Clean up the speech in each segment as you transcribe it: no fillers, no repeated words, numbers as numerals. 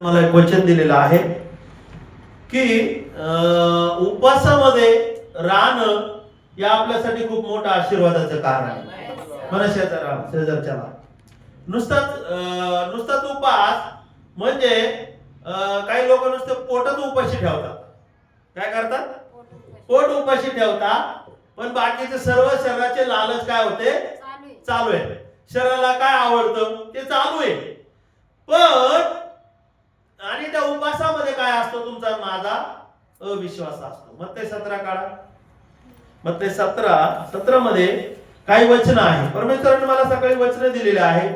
मला एक वचन दिलेलं आहे की उपवासामध्ये राहणं या आपल्यासाठी खूप मोठा आशीर्वादाचं कारण आहे. शेजारच्याला नुसताच उपवास म्हणजे काही लोक नुसतं पोटच उपाशी ठेवतात. काय करतात? पोट उपाशी ठेवतात, पण बाकीचे सर्व शरीराचे लालच काय होते? चालू आहे. शरीराला काय आवडतं ते चालू आहे. पण आणि त्या उपवासामध्ये काय असतो? तुमचा माझा अविश्वास असतो. मत्ते 17 काढा. मत्ते 17 मध्ये काही वचन आहे. परमेश्वराने मला सकाळी वचन दिलेले आहे.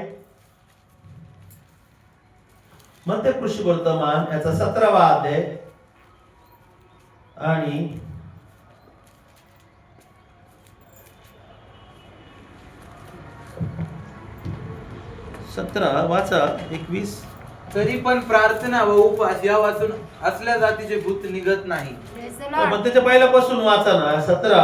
मत्ते कृषी वर्तमान याचा 17वा अध्याय आणि 17 वाचा 21. तरी पण प्रार्थना व उपवास या वाचून असल्या जातीचे भूत निघत नाही. मग त्याच्या पहिल्यापासून वाचा ना. 17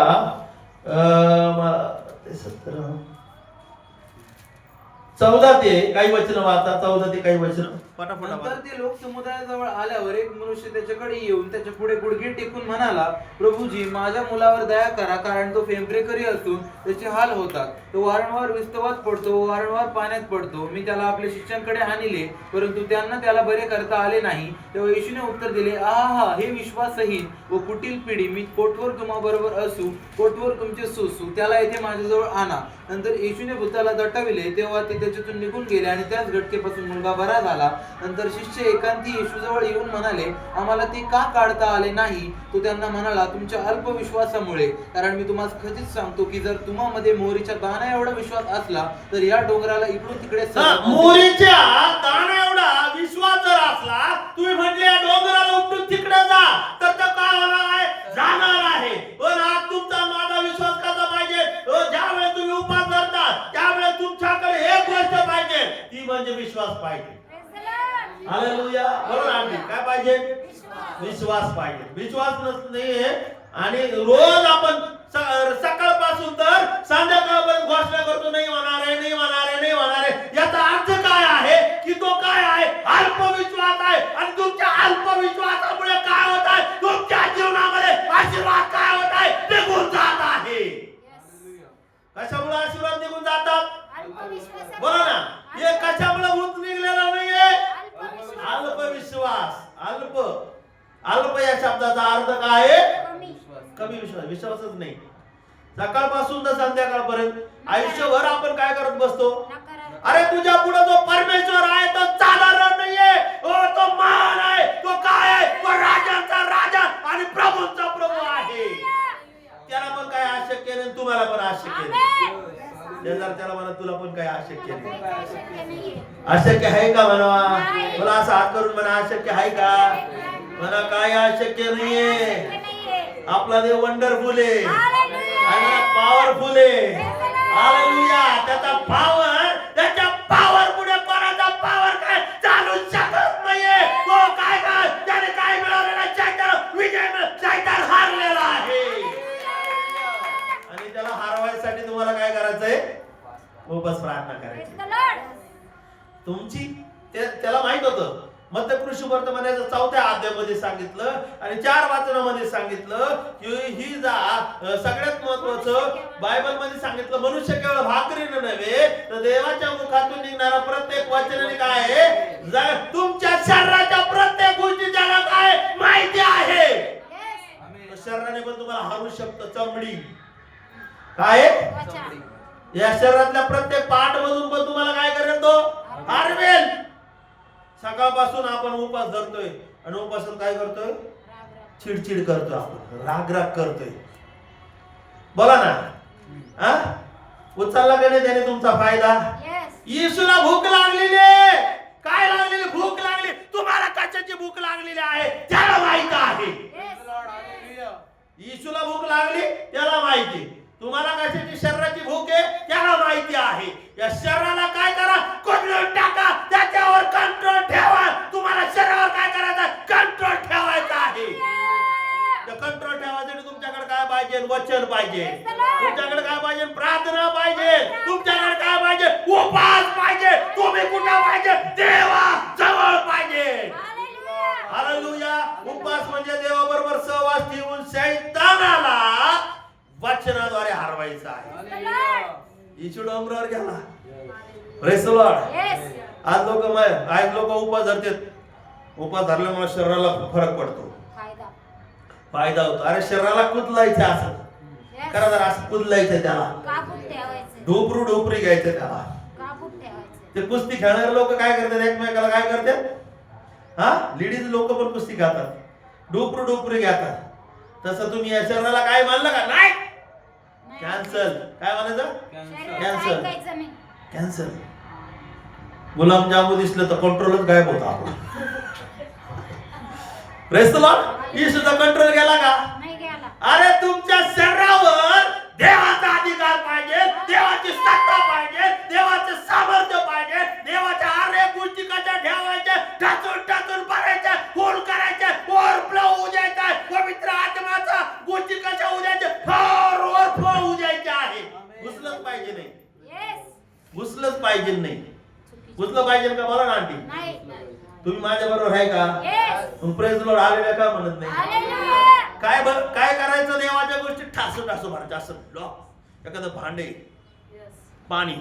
14 ते काही वचन वाचा. 14 ते काही वचन नंतर ते लोक समुदायाजवळ आल्यावर एक मनुष्य त्याच्याकडे येऊन त्याच्या पुढे गुडघे टेकून म्हणाला, प्रभूजी, माझ्या मुलावर दया करा, कारण तो फेंबरेकरी असून त्याचे हाल होतात. तो वारंवार विस्तवात पडतो व वारंवार पाण्यात पडतो. मी त्याला आपल्या शिष्यांकडे आणले, परंतु त्यांना त्याला बरे करता आले नाही. तेव्हा येशूने उत्तर दिले, आहा, हे विश्वासहीन व कुटील पिढी, मी कोठवर तुम्हाबरोबर असू, कोठवर तुमचे सोसू, त्याला येथे माझ्याजवळ आणा. नंतर येशूने भूताला दटाविले, तेव्हा ते त्याच्यातून निघून गेले आणि त्याच घटकेपासून मुलगा बरा झाला. नंतर शिष्य एकांती येशूजवळ येऊन म्हणाले, आम्हाला ते का काढता आले नाही? तो त्यांना म्हणाला, तुमच्या अल्पविश्वासामुळे. कारण मी तुम्हाला खचित सांगतो की जर तुम्हामध्ये मोहरीच्या दाण्या एवढा विश्वास असला तर या डोंगराला इकडून तिकडे मोहरीच्या दाण्या एवढा विश्वास जर असला, तुम्ही म्हटले या डोंगराला उपटून तिकडे जा, तर तो काय होणार आहे? जाणार आहे. पण आज तुमचा माझा विश्वास कसा पाहिजे? ज्यावेळेस तुम्ही उपवास करता त्यावेळेस तुमच्याकडे एक गोष्ट पाहिजे, ती म्हणजे विश्वास पाहिजे. हालेलुया. बरोबर आहे. काय पाहिजे? विश्वास पाहिजे. विश्वास नाहीये आणि रोज आपण सकाळपासून तर संध्याकाळपर्यंत घोषणा करतो, नाही होणार आहे, नाही होणार आहे, नाही होणार आहे. याचा अर्थ काय आहे? की तो काय आहे? अल्पविश्वास आहे. आणि तुमच्या अल्पविश्वासामुळे काय होत आहे? तुमच्या जीवनामध्ये आशीर्वाद काय होत आहे? निघून जात आहे. कशामुळे आशीर्वाद निघून जातात? बरोबर ना? हे कशामुळे भूत निघलेला नाहीये? अल्पविश्वास. अल्प या शब्दाचा अर्थ काय आहे? कमी विश्वास. विश्वासच नाही. सकाळपासून तर संध्याकाळपर्यंत आयुष्यभर आपण काय करत बसतो? अरे तुझ्या पुढे जो परमेश्वर आहे तो साधारण नाहीये. तो महान आहे. तो काय आहे? तो राजांचा राजा आणि प्रभूंचा प्रभू आहे. त्याला पण काय अशक्य नाही, तुम्हाला पण अशक्य नाही. त्याला म्हणा, तुला पण काय अशक्य नाही. अशक्य आहे का म्हणा? मला असं हात करून म्हणा, अशक्य आहे का म्हणा? काय अशक्य नाहीये. आपला देव वंडरफुल आहे आणि पॉवरफुल आहे. हालेलुया. त्याचा पॉवर पुढे कोणाचा पॉवर काय चालू शकत नाहीये. तो काय त्याने काय मिळवलेला? शैतान विजय, शैतान हारलेला आहे. आणि त्याला हरवायसाठी तुम्हाला काय करायचंय? उपवास प्रार्थना करायची. तुमची त्याला माहित होतं. मत्ते कृषी वर्तमानाच्या 4थ्या अध्यायामध्ये सांगितलं आणि 4 वाचनामध्ये सांगितलं की ही सगळ्यात महत्वाचं बायबल मध्ये सांगितलं, मनुष्य केवळ भाकरीने नव्हे तर देवाच्या मुखातून निघणारा प्रत्येक वचनाने काय आहे? तुमच्या शरीराच्या प्रत्येक गोष्टी ज्याला काय माहिती आहे. शरीराने पण तुम्हाला हरू शकतं. चमडी काय? या शरीरातल्या प्रत्येक पार्ट मधून पण तुम्हाला काय करेल? तो हरवेल. सकाळपासून आपण उपास धरतोय आणि उपासात काय करतोय? चिडचिड करतोय, आपण राग करतोय. बोला ना. उचलला का नाही त्याने तुमचा फायदा? येशूला भूक लागलेली आहे. काय लागलेली? भूक लागली. तुम्हाला कशाची भूक लागलेली आहे त्याला माहित आहे. येशूला भूक लागली त्याला माहिती. तुम्हाला कशाची शरीराची भूक आहे त्याला माहिती आहे. या शरीराला काय करा? कोंडून टाका. त्याच्यावर कंट्रोल ठेवा. तुम्हाला शरीरावर काय करायचं? कंट्रोल ठेवायचा आहे. कंट्रोल ठेवायसाठी तुमच्याकडे काय पाहिजे? वचन पाहिजे. तुमच्याकडे काय पाहिजे? प्रार्थना पाहिजे. तुमच्याकडे काय पाहिजे? उपवास पाहिजे. तुम्ही कुठे पाहिजे? देवा जवळ पाहिजे. ठेवायचा आहे. हालेलुया. येशू डोंगरावर गेला. Praise the Lord. आज लोक उपवास धरतात. उपवास धरल्यामुळे शरीराला फरक पडतो, फायदा होतो. अरे शरीराला कुदलायचं असं करा, जरा असं कुदलायचं, त्याला ढोपरी घ्यायचं त्याला. ते कुस्ती खेळणारे लोक काय करतात, एकमेकाला काय करतात, हा लेडीज लोक पण कुस्ती खातात, ढोपरी घेतात. तसं तुम्ही या शरीराला काय मानलं का, नाही कॅन्सल. काय म्हणायचं, कॅन्सल. गुलाबजामू दिसलं तर कंट्रोलच गायब होता आपला. Praise the Lord. येशूचा कंट्रोल गेला का, अरे तुमच्या शरीरावर देवाचा अधिकार पाहिजे, देवाची सत्ता पाहिजे, देवाचं सामर्थ्य पाहिजे, देवाच्या हर गोष्टी कशा ठेवायच्या, टाचून भरायच्या, फुल करायच्या, ओव्हरफ्लो होऊ द्यायचा, पवित्र आत्म्याचा गोष्टी कशा होऊ द्यायच्या, फार ओव्हरफ्लो होऊ द्यायच्या आहे. घुसलंच पाहिजे नाही, घुसलंच पाहिजे नाही. घुसलं पाहिजे का मला ना आंटी, तुम्ही माझ्या बरोबर आहे का, तुम्ही प्रेज द लॉर्ड हालेलुया का म्हणत नाही. काय करायचं, देवाच्या गोष्टी ठासू भरायचं. असं ब्लॉक एखादं भांडे पाणी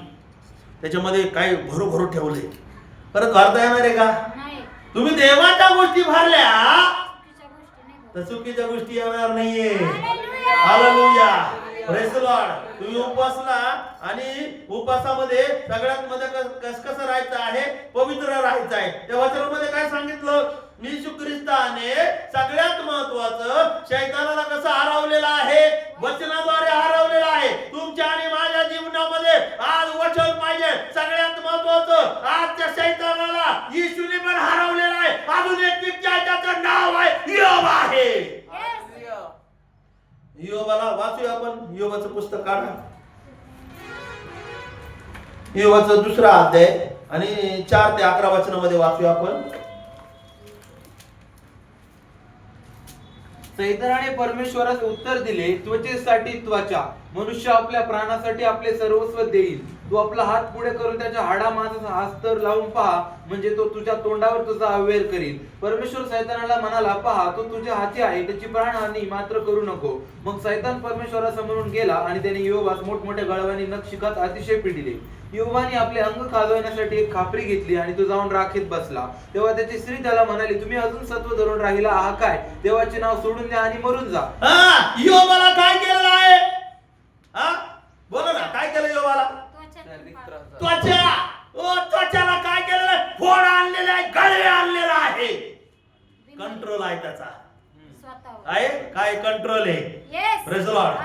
त्याच्यामध्ये काय भरू ठेवले, परत भरता येणार आहे का. तुम्ही देवाच्या गोष्टी भरल्या तर चुकीच्या गोष्टी येणार नाहीये. हालेलुया. Praise the Lord. तुम्ही उपवासला आणि उपवासामध्ये सगळ्यात मध्ये कसं राहायचं आहे, पवित्र राहायचं आहे. त्या वचनामध्ये काय सांगितलं, येशू ख्रिस्ताने सगळ्यात महत्वाचं शैतानाला कसं हरवलेलं आहे, वचनाद्वारे हरवलेलं आहे. तुमच्या आणि माझ्या जीवनामध्ये आज वचन पाहिजे. सगळ्यात महत्वाचं आजच्या शैतानाला येशूने पण हरवलेलं आहे. अजून एक व्यक्ती आहे, त्याचं नाव आहे योब आहे. योबाला वाचूया आपण. योबाचं पुस्तक काढा, योबाचा 2रा अध्याय आणि 4 ते 11 वचनामध्ये वाचूया आपण. सैतानाने परमेश्वरास उत्तर दिले, त्वचेसाठी त्वचा, मनुष्य आपल्या प्राणासाठी आपले सर्वस्व देईल. तू आपला हात पुढे करून त्याच्या हाडामांसाचा अस्तर लावून पहा, म्हणजे तो तुझ्या तोंडावर तुझा अव्यय करील. परमेश्वर सैतानाला म्हणाला, पहा तो तुझ्या हाती आहे, त्याची प्राणहानी मात्र करू नको. मग सैतान परमेश्वरासमोरून गेला आणि त्याने योबास मोठमोठ्या गळवानी नख शिकत अतिशय पिडिले. योबाने आपले अंग खाजवण्यासाठी एक खापरी घेतली आणि तो जाऊन राखीत बसला. तेव्हा त्याची स्त्री त्याला म्हणाली, तुम्ही अजून सत्व धरून राहिला आहात काय, देवाचे नाव सोडून द्या आणि मरून जा. योबाला काय केलं आहे, बोला ना, काय केलं योबाला, त्वचाला काय केलेलं आहे, फोड आणलेला आहे, गळवे आणलेला आहे. कंट्रोल आहे त्याचा, आहे काय कंट्रोल आहे. Praise the Lord.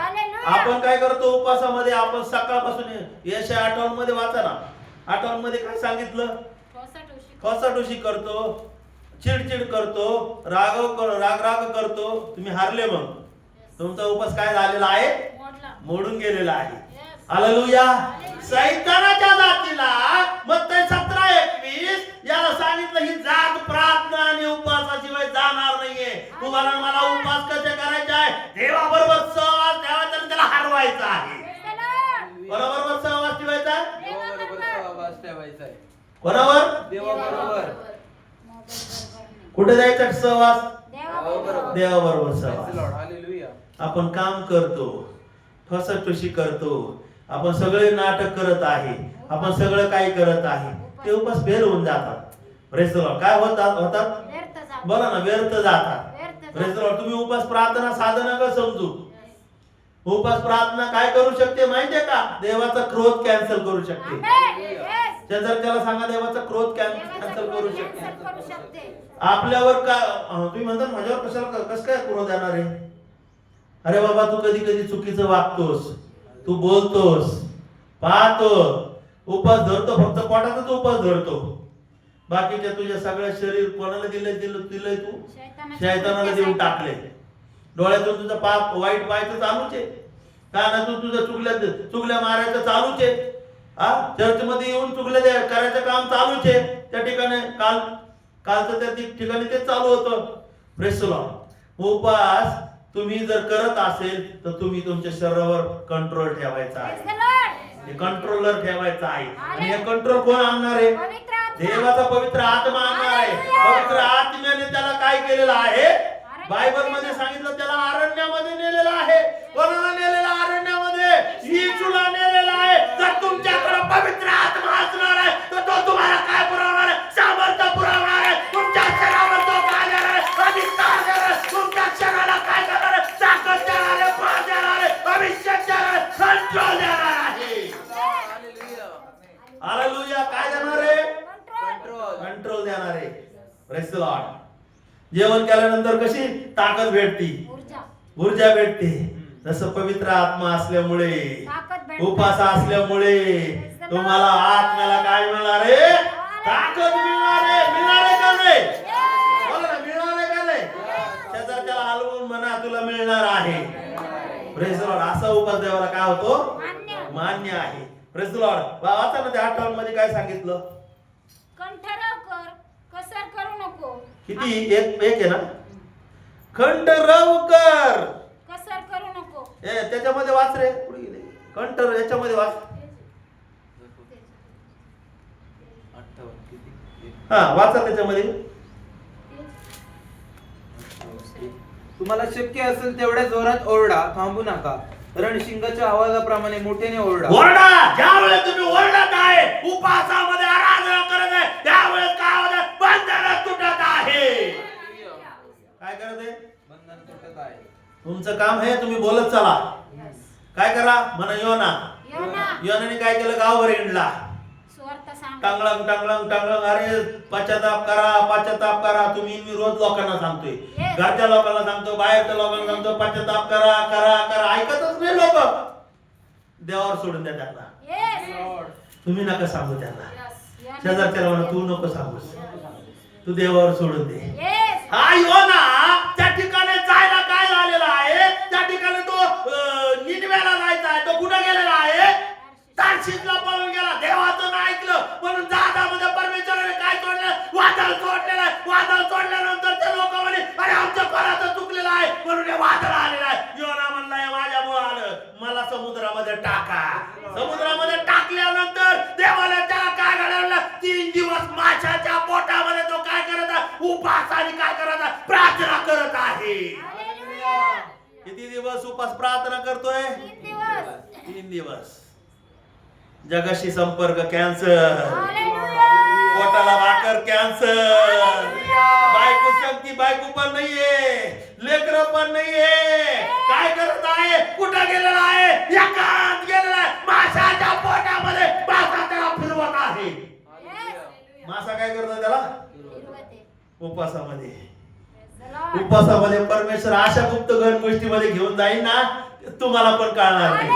आपण काय करतो उपवासामध्ये, आपण सकाळपासून यशया 58 मध्ये वाचा ना, 58 मध्ये काय सांगितलं, ठोसाठोशी करतो, चिडचिड करतो, राग करतो. तुम्ही हारले, मग तुमचा उपवास काय झालेला आहे, मोडून गेलेला आहे. हालेलुया. सैतानाच्या जातीला मत्ती 17:21 याला सांगितलं, ही जात प्रार्थना आणि उपवासाशिवाय जाणार नाहीये. तुम्हाला मला उपवास कसे करायचे आहे, देवाबरोबर सहवास ठेवायचा आणि त्याला हरवायचं आहे. बरोबर सहवास ठेवायचा आहे, ठेवायचा आहे. बरोबर देवाबरोबर. कुठे जायचं सहवास, देवाबरोबर सहवास. हालेलुया. आपण काम करतो, ठोसाठोशी करतो, आपण सगळे नाटक करत आहे, आपण सगळं काही करत आहे, ते उपवास फेल होऊन जातात. Praise the Lord. काय होतात, बोला ना, व्यर्थ जातात. Praise the Lord. तुम्ही उपवास प्रार्थना साधन का समजू. उपवास प्रार्थना काय करू शकते माहितीये का, देवाचा क्रोध कॅन्सल करू शकते. जर त्याला सांगा, देवाचा क्रोध कॅन्सल करू शकते. आपल्यावर का तुम्ही म्हणतात, माझ्यावर कशाला कसं काय क्रोध येणार आहे. अरे बाबा, तू कधी कधी चुकीचं वागतोस, तू बोलतोस, पाहतो, उपवास धरतो, फक्त पोटातच उपवास धरतो, बाकीच्या तुझ्या सगळ्या शरीर कोणाला दिलंय तू, शैतानाला देऊन टाकले. डोळ्यातून तुझा पाप वाईट पाहायचं चालूच आहे, कानातून तुझं चुगल्या मारायचं चालूच आहे, चर्च मध्ये येऊन चुगल्या करायचं काम चालूच आहे. त्या ठिकाणी कालचं त्या ठिकाणी ते चालू होतं. Praise the Lord. उपवास तुम्ही जर करत असेल तर तुम्ही तुमच्या शरीरावर कंट्रोल ठेवायचा आहे, कंट्रोलर ठेवायचा आहे. आणि हे कंट्रोल कोण आणणार आहे, देवाचा पवित्र आत्मा आणणार आहे. पवित्र आत्म्याने त्याला काय केलेलं आहे, बायबल मध्ये सांगितलं, त्याला अरण्यामध्ये नेलेलं आहे. कोणाला नेलेलं अरण्यामध्ये, लॉर्ड. जेवण केल्यानंतर कशी ताकद भेटती, ऊर्जा भेटते. जसं पवित्र आत्मा असल्यामुळे, उपास असल्यामुळे तुम्हाला आत्म्याला काय मिळणार आहे? ताकद मिळणार आहे. मिळणार आहे का नाही? बोला ना, मिळणार आहे का नाही? त्याला हलवून म्हणा, तुला मिळणार आहे. Praise the Lord. असा उपास देवाला काय होतो? मान्य आहे. Praise the Lord. वाचा ना, त्या 58 मध्ये काय सांगितलं? कंठराव कर, कसर करू नको. किती? एक आहे ना, कंठराव कर, कसर करू नको. त्याच्यामध्ये वाच रे. पुढे गेले. कंठ याच्यामध्ये वाच. हा, वाचा त्याच्यामध्ये. तुम्हाला शक्य असेल तेवढ्या जोरात ओरडा, थांबू नका. रणशिंगाच्या आवाजाप्रमाणे मोठ्याने ओरडा. ओरडा. ज्यावेळेस तुम्ही ओरडत आहे, उपासामध्ये आराधना करत आहे, त्यावेळेस काय होत आहे? बंधन तुटत आहे. काय करत आहे? बंधन तुटत आहे. तुमचं काम आहे, तुम्ही बोलत चला. काय करा म्हणा? योनाने काय केलं? गावभर हिंडला. टांगळंग टांगळंग टांगळंग. अरे पश्चाताप करा, पश्चाताप करा. मी रोज लोकांना सांगतोय, घरच्या लोकांना सांगतो, बाहेरच्या लोकांना सांगतो, पश्चाताप करा करा करा. ऐकतच नाही लोक. देवावर सोडून द्या त्यांना. तुम्ही नका सांगू त्यांना. शेजारच्याला म्हणा, तू नको सांगू, तू देवावर सोडून दे. हा योना त्या ठिकाणी जायला काय झालेला आहे? त्या ठिकाणी तो निनवेला जायचा आहे. तो कुठे गेलेला आहे? तार्शीसला पळून गेला. देवाचं नाही ऐकलं म्हणून जहाजामध्ये परमेश्वराने काय सोडलं? वादळ सोडलेलं आहे. वादळ सोडल्यानंतर ते लोक म्हणे, अरे आमच्या घराचं चुकलेलं आहे म्हणून हे वादळ आलेलं आहे. योना म्हणला, हे माझ्यामुळे आलं, मला समुद्रामध्ये टाका. समुद्रामध्ये टाकल्यानंतर देवाला त्याला काय घडवलं? 3 दिवस माशाच्या पोटामध्ये तो काय करत आहे? उपास आणि काय करत आहे? प्रार्थना करत आहे. किती दिवस उपास प्रार्थना करतोय? 3 दिवस. जगाशी संपर्क कॅन्सर, पोटाला भाकर कॅन्सर, बायको शक्ती, बायको पण नाहीये, लेकर पण नाहीये. काय करत आहे? कुठं गेलेला आहे? एकांत गेलेला आहे. माशाच्या पोटामध्ये मासा त्याला फिरवत आहे. मासा काय करतो त्याला? उपासामध्ये. उपासामध्ये परमेश्वर अशा गुप्त गण गोष्टीमध्ये घेऊन जाईल ना, तुम्हाला पण कळणार नाही.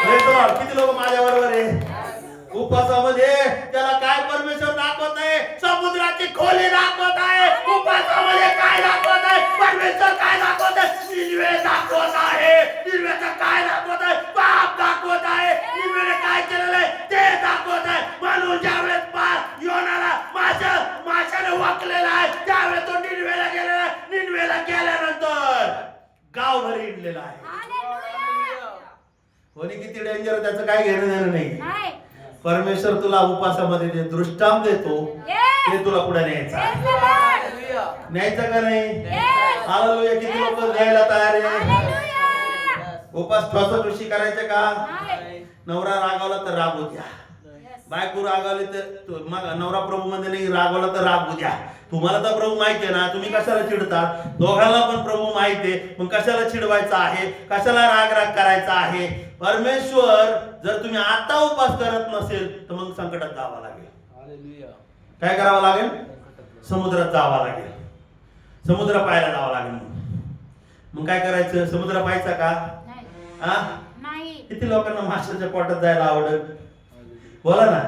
किती लोक माझ्या बरोबर आहे? उपासामध्ये त्याला काय परमेश्वर दाखवत आहे? समुद्राची खोली दाखवत आहे. उपासामध्ये काय दाखवत आहे? परमेश्वर काय दाखवत आहे? निनवे दाखवत आहे. निनवेचं काय दाखवत आहे? पाप दाखवत आहे. निनवेने काय केलेलं आहे ते दाखवत आहे. म्हणून ज्यावेळेस योनाला माशाने वाकलेला आहे, त्यावेळेस तो निनवेला गेलेला आहे. निनवेला गेल्यानंतर गावभर हिंडलेला आहे. कोणी किती डेंजर, त्याचं काय घेणं देणं नाही. परमेश्वर तुला उपासामध्ये जे दृष्टांत देतो ते तुला पुढे न्यायचं का नाही? हालेलुया. किती लोक न्यायला तयार आहे? उपास ठोसाठोशी करायचे का? नवरा रागावला तर रागवू द्या, बायको रागावली तर मग नवरा प्रभू मध्ये नाही रागवला तर रागवू द्या. तुम्हाला तर प्रभू माहिती आहे ना, तुम्ही कशाला चिडतात? दोघांना पण प्रभू माहिती आहे, मग कशाला चिडवायचं आहे? कशाला राग करायचा आहे? परमेश्वर जर तुम्ही आता उपास करत नसेल तर मग संकटात जावं लागेल. काय करावं लागेल? समुद्रात जावं लागेल. समुद्र पाहायला जावं लागेल. मग काय करायचं? समुद्र पाहायचा का? किती लोकांना माशाच्या पोटात जायला आवडत? बोला ना.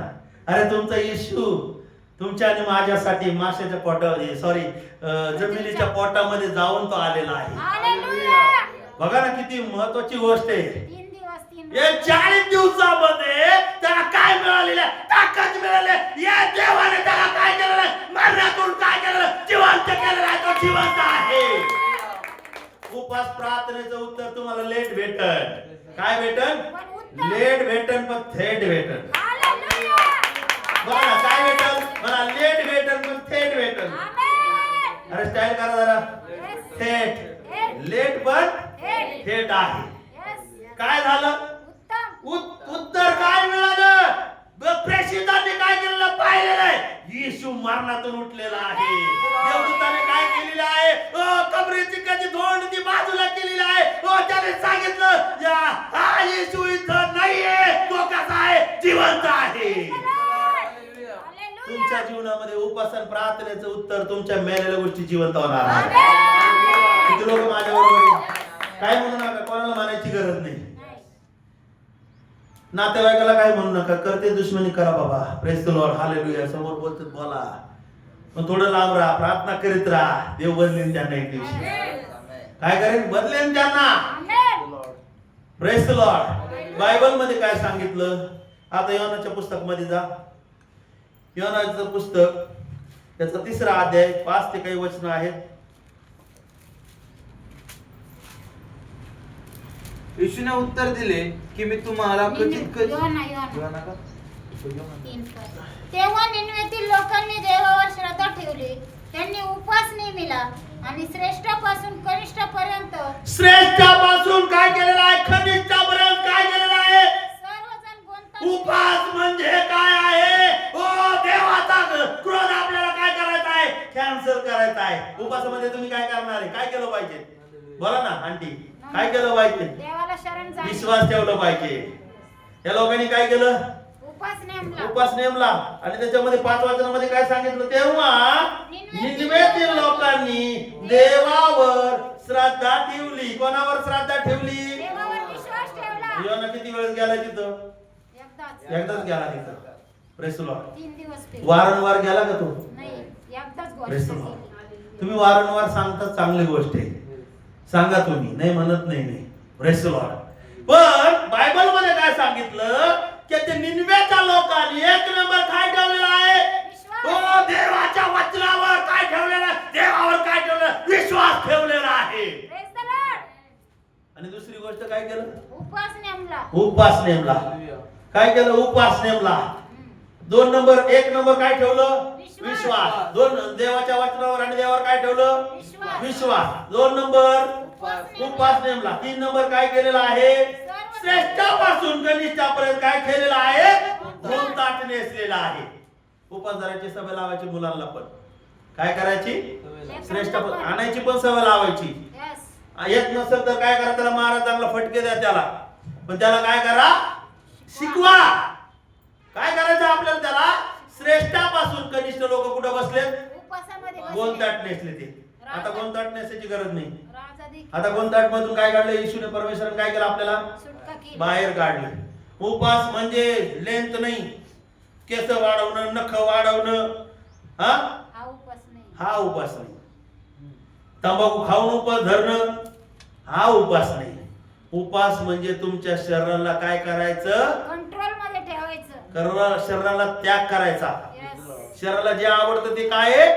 अरे तुमचा येशू तुमच्या आणि माझ्यासाठी माशाच्या पोटामध्ये जमिनीच्या पोटामध्ये जाऊन तो आलेला आहे. बघा ना, किती महत्वाची गोष्ट आहे. या 40 दिवसामध्ये त्याला काय मिळालेलं? ताकद मिळाली. या देवाने त्याला काय केलेलं? मरणातून काय केलेलं? जिवंत केलेलं आहे. तो जिवंत आहे. उपास प्रार्थनेचं उत्तर तुम्हाला लेट भेटल. काय भेटल? लेट भेटल पण थेट भेटल. बघा काय भेटल? मला लेट भेटल पण थेट भेटल. अरे स्टाईल करा जरा. थेट. लेट पण थेट आहे. काय झालं? उत्तर काय मिळालं? प्रेषितांनी काय केलेलं पाहिलेलं आहे. येशू मरणातून उठलेला आहे. देवदूताने काय केलेलं आहे? कबरीची कधी धोंड ती बाजूला केलेली आहे. त्याने सांगितलं हा येशू इथं नाहीये, तो कसा आहे? जिवंत आहे. तू तुमच्या जीवनामध्ये उपासन प्रार्थनेचं उत्तर तुमच्या मेलेल्या गोष्टी जिवंत होणार आहे. किती लोक माझ्या बरोबर काय म्हणू नका, कोणाला मानायची गरज नाही. नातेवाईकाला काय म्हणू नका, करते दुश्मनी करा बाबा, प्रेज द लॉर्ड, हालेलुया, समोर बोलतात बोला, पण थोडं लांब राहा, प्रार्थना करीत राहा. देव बदलेन त्यांना एक दिवशी. काय करेन? बदलेन त्यांना. Praise the Lord. बायबल मध्ये काय सांगितलं? आता योनाच्या पुस्तक मध्ये जा. योनाचं पुस्तक त्याचा 3रा अध्याय 5 ते काही वचन आहेत. येशूने उत्तर दिले की मी तुम्हाला कथित योना का? तेव्हा निनवेतील लोकांनी देवावर श्रद्धा ठेवली. त्यांनी उपवास नेमिला आणि श्रेष्ठापासून कनिष्ठापर्यंत श्रेष्ठापासून काय केलेलं आहे, कनिष्ठापर्यंत काय केलेलं आहे. सर्वजण गुंतत. उपास म्हणजे काय आहे? ओ देवाचा क्रोध आपल्याला काय करायचा आहे? कॅन्सल करायचा आहे. उपासामध्ये तुम्ही काय करणार आहे? काय केलं पाहिजे? बोला ना आंटी, काय केलं पाहिजे? देवाला शरण जाणे. विश्वास ठेवला पाहिजे. या लोकांनी काय केलं? उपास नेमला. आणि त्याच्यामध्ये 5 वचनामध्ये काय सांगितलं? तेव्हा निनवेतील लोकांनी देवावर श्रद्धा ठेवली. कोणावर श्रद्धा ठेवली? देवावर विश्वास ठेवला. योना किती वेळेस गेला तिथं? एकदाच गेला तिथं. Praise the Lord. 3 दिवस ते. वारंवार गेला का तो? नाही, एकदाच प्रेज गोष्ट द केली. लॉर्ड. तुम्ही वारंवार सांगता, चांगली गोष्ट आहे, सांगा तुम्ही, नाही म्हणत नाही. Praise the Lord. पण बायबल मध्ये काय सांगितलं की ते निनवेच्या लोकांनी 1 नंबर काय ठेवलेला आहे? हो, देवाच्या वचनावर काय ठेवलेला आहे? देवावर काय ठेवलेला? विश्वास ठेवलेला आहे. Praise the Lord. आणि दुसरी गोष्ट काय केलं? उपवास नेमला. उपवास नेमला. काय केलं? उपवास नेमला. 2 नंबर, 1 नंबर काय ठेवलं? विश्वास. 2 देवाच्या वचनावर आणि देवावर काय ठेवलं? विश्वास. 2 नंबर उपवास नेमला. 3 नंबर काय केलेला आहे? श्रेष्ठापासून कनिष्ठापर्यंत काय केलेला आहे? गोंताट नेसलेला आहे. उपवासाची सवय लावायची मुलांना पण. काय करायची? श्रेष्ठ आणायची पण सवय लावायची. Yes. येत नसेल तर काय करा? त्याला मारा, चांगला फटके द्या त्याला, पण त्याला काय करा? शिकवा. काय करायचं आपल्याला? त्याला श्रेष्ठापासून कनिष्ठ लोक कुठे बसलेत? उपवासामध्ये गोंताट नेसले ते. आता गोंताट नेसायची गरज नाही. राजा देखील आता गोंताट मधून काय काढलं? येशूने, परमेश्वराने काय केलं? आपल्याला सुटका केली. बाहेर काढले. उपवास म्हणजे लेंथ नाही, केस वाढवणं, नख वाढवणं, हा उपवास नाही. हा उपवास नाही. तंबाखू खाऊन उपवास धरणं, हा उपवास नाही. उपवास म्हणजे तुमच्या शरीराला काय करायचं? कंट्रोल मध्ये ठेवायचं. शरीराला त्याग करायचा. Yes. शरीराला जे आवडतं ते काय आहे?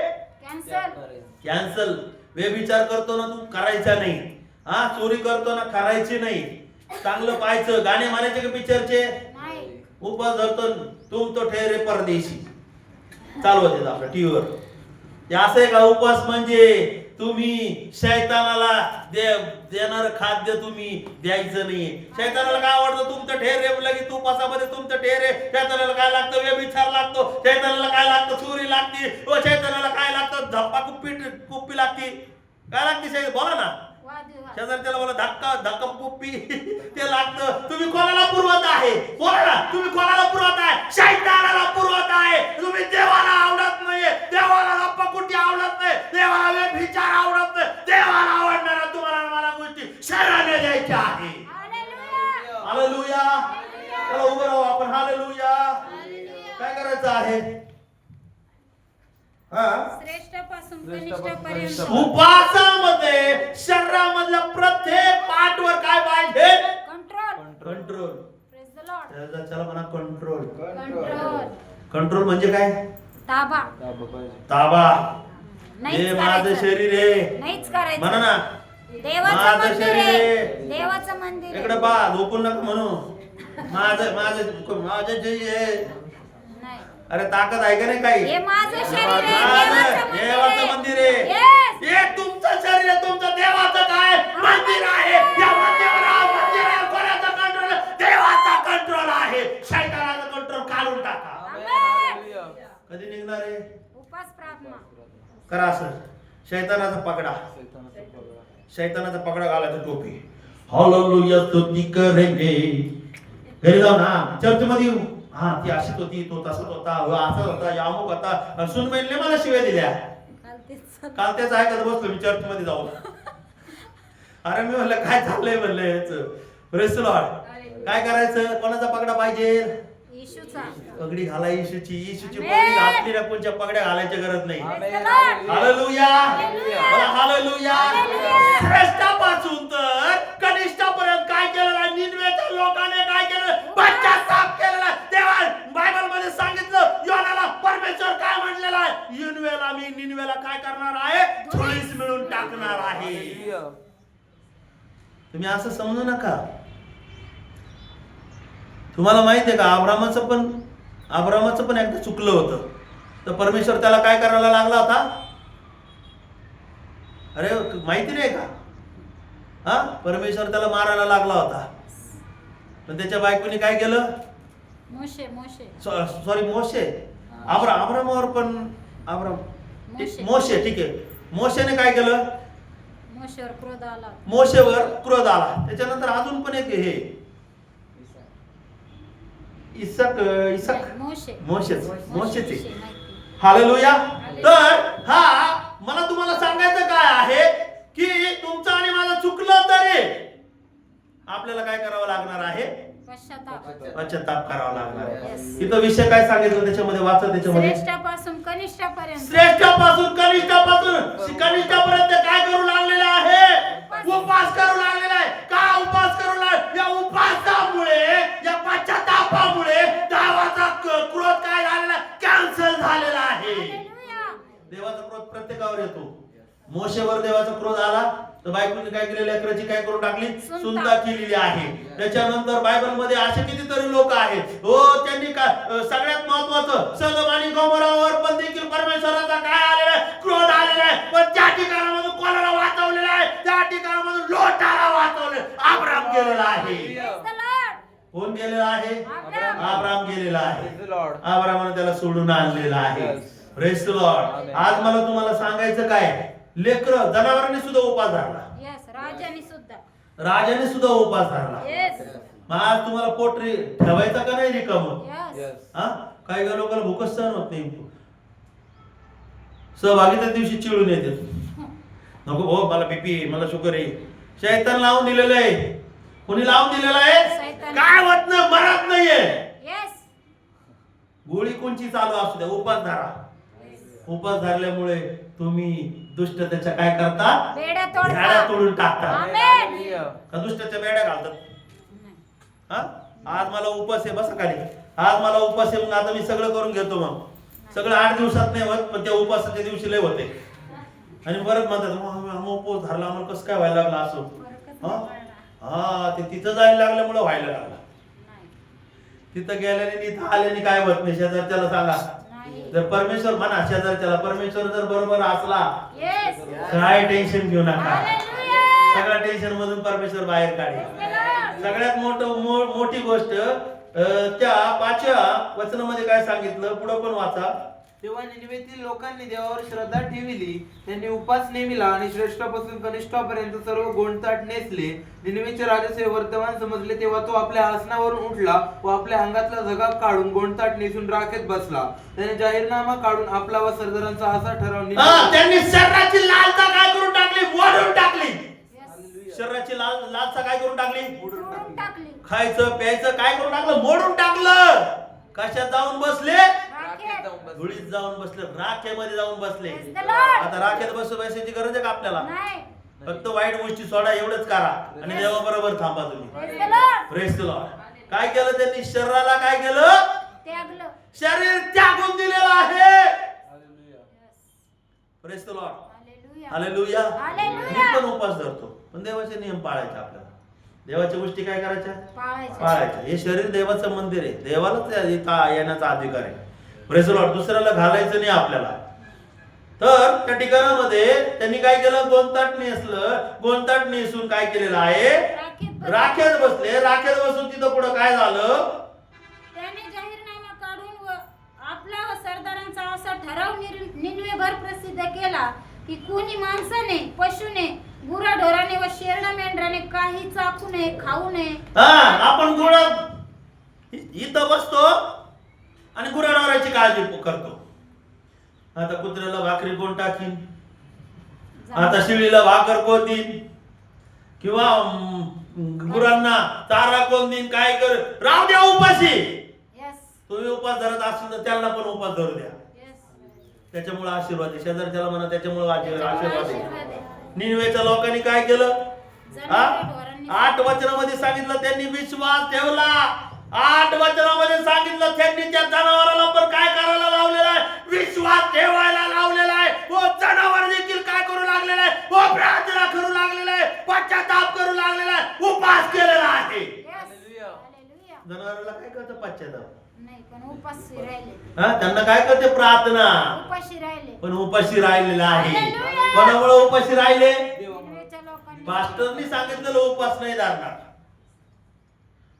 कॅन्सल. कॅन्सल. व्यभिचार करतो ना तू, करायचा नाही. हा, चोरी करतो ना, करायची नाही. चांगलं पाहायचं, गाणे म्हणायचे का पिक्चरचे? नाही. उपवास धरतो, तुम तो ठेरे परदेशी चालवत येत आपल्या टीव्हीवर. हे असं आहे का? उपवास म्हणजे तुम्ही शैतानाला देणार खाद्य तुम्ही द्यायचं नाही. शैतानाला काय आवडतं? तुमचं ठेर रे की तुपासामध्ये तुमचं ठेर आहे. शैतानाला काय लागतं? व्यभिचार लागतो. शैतानाला काय लागतं? चोरी लागते. व शैतानाला काय लागतं? धप्पा कुप्पी लागते. काय लागते शैतान? बोला ना. वादविवाद. शेजारच्याला बोला धक्का कुप्पी ते लागतं. तुम्ही कोणाला पुरवत आहे? बोला, तुम्ही कोणाला पुरवत आहे? शैतानाला पुरवत आहे. तुम्ही देवाला आवडत नाहीये. देवाला धप्पा कुट्टी आवडत नाही. देवाला व्यभिचार आवडत नाही. देवाला आवडणारा तुम्हाला मला गोष्टी शरीराने द्यायच्या आहे. हालेलुया. हालेलुया. चला उभं राहू आपण. हालेलुया. काय करायचं आहे? श्रेष्ठापासून कनिष्ठापर्यंत. उपवासामध्ये शरीरामधल्या प्रत्येक पार्टवर काय पाहिजे? कंट्रोल. Praise the Lord. चला म्हणा कंट्रोल. कंट्रोल. कंट्रोल म्हणजे काय? ताबा. ताबा. नाहीच हे माझं करायचं. शरीर आहे नाहीच करायचं. म्हणा ना. देवाचं माझं मंदिर शरीर आहे. आहे. देवाचं मंदिर आहे. इकडे बा, झोपून नका म्हणू. माझं जे आहे. नाही. अरे ताकद आहे का नाही काही? हे माझं शरीर आहे. माझं देवाचं मंदिर आहे. Yes. हे तुमचं शरीर आहे. तुमचं देवाचं काय मंदिर आहे. या मंदिरावर मंदिर आहे. कोणाचा कंट्रोल? देवाचा कंट्रोल आहे. शैतानाचा कंट्रोल काढून टाका. Amen. कधी निघणार आहे? उपवास प्रार्थना. करा असं. शैतानाचा पकडा. शैतानाचा पकडा घालायचा टोपी. हालेलुया स्तुती करेंगे. घरी जाऊ ना, चर्च मध्ये येऊ. हा ती अशीच होती, तो तसाच होता, असाच होता, अमुक होता. सुनबाईने मला शिव्या दिल्या. काल तेच ऐकत बसलो मी चर्च मध्ये जाऊन. अरे मी म्हणलं काय चाललंय म्हणलं याचं. Praise the Lord. काय करायचं, कोणाचा पगडा पाहिजे? येशूचा. पगडी घाला येशूची. येशूची पगडी घातली ना, कोणच्या पगड्या घालायची गरज नाही. Hallelujah, hallelujah. श्रेष्ठापासून तर कनिष्ठापर्यंत काय केलेलं आहे? निनवेच्या लोकांनी काय केलं? पश्चाताप केलेला. तेव्हा बायबल मध्ये सांगितलं योनाला परमेश्वर काय म्हणलेला आहे? निनवेला काय करणार आहे? धुळीस मिळून टाकणार आहे. तुम्ही असं समजू नका. तुम्हाला माहिती आहे का, अब्रामाचं पण एकदा चुकलं होतं, तर परमेश्वर त्याला काय करायला लागला होता? अरे माहिती नाही का? हा, परमेश्वर त्याला मारायला लागला होता, पण त्याच्या बायकोने काय केलं? सॉरी मोशे. अब्रामावर पण मोशे, ठीक आहे. मोशेने काय केलं? मोशेवर क्रोध आला. त्याच्यानंतर अजून पण एक हे मोशेचे. हालेलुया. तर मला तुम्हाला सांगायचं काय आहे की तुमचं आणि माझं चुकलं तरी आपल्याला काय करावं लागणार आहे? पश्चाताप करावा लागणार आहे. इथं विषय काय सांगितलं त्याच्यामध्ये? वाचा त्याच्यामध्ये. श्रेष्ठापासून कनिष्ठापर्यंत कनिष्ठापर्यंत काय करू लागलेले आहे? उपास करू लागलेला आहे. का उपास करू लागले? या उपासामुळे, या पश्चातापामुळे देवाचा क्रोध काय झालेला? कॅन्सल झालेला आहे. देवाचा क्रोध प्रत्येकावर येतो. मोशेवर देवाचा क्रोध आला तर बायकोने काय केलेली? लेकराची काय करून टाकली? सुनता केलेली आहे. त्याच्यानंतर बायबल मध्ये असे कितीतरी लोक आहेत, हो, त्यांनी काय सगळ्यात महत्वाचं सदोम आणि गोमोरावर पण देखील परमेश्वराचा काय आलेला आहे? क्रोध आलेला आहे. पण त्या ठिकाणामधून कोणाला वाचवलेला आहे? त्या ठिकाणामधून लोटाला वाचवले. अब्राम गेलेला आहे. कोण गेलेला आहे? अब्राम गेलेला आहे. अब्रामाने त्याला सोडून आणलेला आहे. Praise the Lord. आज मला तुम्हाला सांगायचं काय, लेकर जनावरांनी सुद्धा उपास धरला. राजाने सुद्धा उपास धरला. मग आज तुम्हाला पोट ठेवायचा का नाही रिकामं? काही लोकांना भूकच सहन होत नाही. सहभागिता दिवशी चिळून येते, नको हो मला बीपी, मला शुगर आहे. शैतान लावून दिलेलं आहे. कोणी लावून दिलेलं आहे? काय होत नाही, मरत नाहीये. गोळी कोणची चालू असू द्या, उपास धरा. उपास धरल्यामुळे तुम्ही दुष्टतेच्या काय करता? बेड्या तोडून टाकता. का दुष्टाच्या बेड्या घालतात? आज मला उपास आहे, बसा खाली. आज मला उपास आहे, मग आता मी सगळं करून घेतो. मग सगळं 8 दिवसात नाही होत, पण त्या उपासाच्या दिवशी लय होते. आणि परत म्हणतात उपवास धरला, आम्हाला कसं काय व्हायला लागला असं? ते तिथं जायला लागल्यामुळे व्हायला लागला. तिथं गेल्याने इथं आल्याने काय होत नाही. शेजारच्याला सांगा, जर परमेश्वर म्हणा शेजारच्याला, परमेश्वर जर बरोबर असला काय टेन्शन घेऊ नका. सगळ्या टेन्शन मधून परमेश्वर बाहेर काढेल. सगळ्यात मोठी गोष्ट त्या 5व्या वचनामध्ये काय सांगितलं? पुढे पण वाचा. तेव्हा निनिवेतील लोकांनी देवावर श्रद्धा ठेवली. त्यांनी उपास नेमिला आणि श्रेष्ठापासून कनिष्ठापर्यंत सर्व गोंडताट नेसले. निनिवेचे राजाचे वर्तमान समजले तेव्हा तो आपल्या आसनावरून उठला व आपल्या अंगातला झगा काढून गोंडताट नेसून राखेत बसला. त्याने जाहीरनामा काढून आपला व सरदारांचा असा ठराव त्यांनी शरीराची लालसा काय करून टाकली? मोडून टाकली. शरीराची लालसा काय करून टाकली? मोडून टाकली. खायचं प्यायचं काय करून टाकलं? मोडून टाकलं. कशात जाऊन बसले? धुळीत जाऊन बसले, राखेमध्ये जाऊन बसले. आता राखेत बसायची गरज आहे का आपल्याला? फक्त वाईट गोष्टी सोडा, एवढंच करा आणि देवाबरोबर थांबा तुम्ही. Praise the Lord. काय केलं त्यांनी? शरीराला काय केलं? शरीर त्यागून दिलेलं आहे. Praise the Lord. हालेलुया. मी पण उपास धरतो, पण देवाचे नियम पाळायचे. आपल्याला देवाच्या गोष्टी काय करायच्या? पाळायच्या. हे शरीर देवाचं मंदिर आहे, देवालाच येण्याचा अधिकार आहे. Praise the Lord. दुसऱ्याला घालायचं नाही आपल्याला. तर त्या ठिकाणामध्ये त्यांनी काय केलं? गोंदताट नेसलं. गोंदताट नेसून काय केलेलं आहे? राखेत बसले. राखेत बसून तिथं पुढे काय झालं? त्यांनी जाहीरनामा काढून व आपला व सरदारांचा असा ठराव निनवेभर प्रसिद्ध केला की कोणी माणसाने, पशुने, गुराढोराने व शेरणा मेंढराने काही चाखू नये, खाऊ नये. आपण गोळा इथं बसतो आणि गुराढोराची काळजी करतो. आता कुत्र्याला भाकरी कोण टाकीन, आता शिळीला भाकर कोण देईन, किंवा गुरांना चारा कोण देईन, काय कर, राहू द्या उपाशी. तुम्ही उपास धरत असेल तर त्यांना पण उपास धरू द्या. त्याच्यामुळे आशीर्वाद आहे. शेजारच्याला म्हणा त्याच्यामुळे आशीर्वाद आहे. निनवेच्या लोकांनी काय केलं? 8 वचनामध्ये सांगितलं त्यांनी विश्वास ठेवला. 8 वचनामध्ये सांगितलं त्यांनी त्या जनावराला पण काय करायला लावलेला आहे? विश्वास ठेवायला लावलेला आहे. व जनावर देखील काय करू लागलेला आहे? व प्रार्थना करू लागलेला आहे, पश्चाताप करू लागलेला आहे, उपास केलेला आहे. जनावराला काय करतं? पश्चाताप नाही, पण उपाशी राहिले. त्यांना काय करते? प्रार्थना. उपाशी राहिले, पण उपाशी राहिलेला आहे. हालेलुया. कोणामुळे उपाशी राहिले? निनवेच्या लोकांनी. पास्टरनी सांगितलेलं उपास नाही धरणार,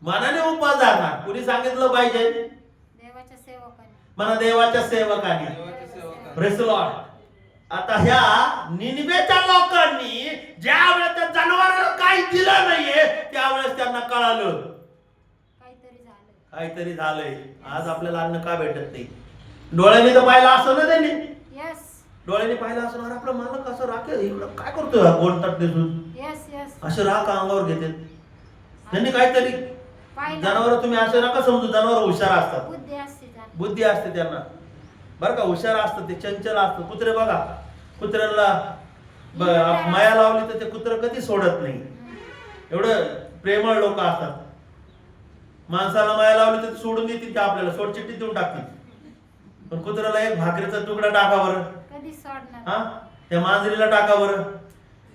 मनाने उपास धरणार. कुणी सांगितलं पाहिजे? देवाच्या सेवकांनी. म्हणा देवाच्या सेवकाने. Praise the Lord. आता ह्या निनवेच्या लोकांनी ज्या वेळेस त्या जनावराला काही दिलं नाहीये त्यावेळेस त्यांना कळालं काहीतरी झालंय. आज आपल्याला अन्न का भेटत नाही? डोळ्यांनी तर पाहिलं असं ना त्यांनी. डोळ्यांनी पाहिलं असं, आपला मालक असं राखे इकडं काय करतोय गोंडतात दिसून, असे राख अंगावर घेतात. त्यांनी काहीतरी जनावर, तुम्ही असं नका समजू जनावर हुशार असतात, बुद्धी असते त्यांना बरं का, हुशार असतात ते, चंचल असतात. कुत्रे बघा, कुत्र्याला माया लावली तर ते कुत्र कधी सोडत नाही. एवढं प्रेमळ लोक असतात. माणसाला माया लावली तर सोडून देतील ते, आपल्याला सोडचिट्टी देऊन टाकतील. पण कुत्र्याला एक भाकरीचा तुकडा टाका बरं, कधी सोडणार? हा, त्या मांजरीला टाका बरं,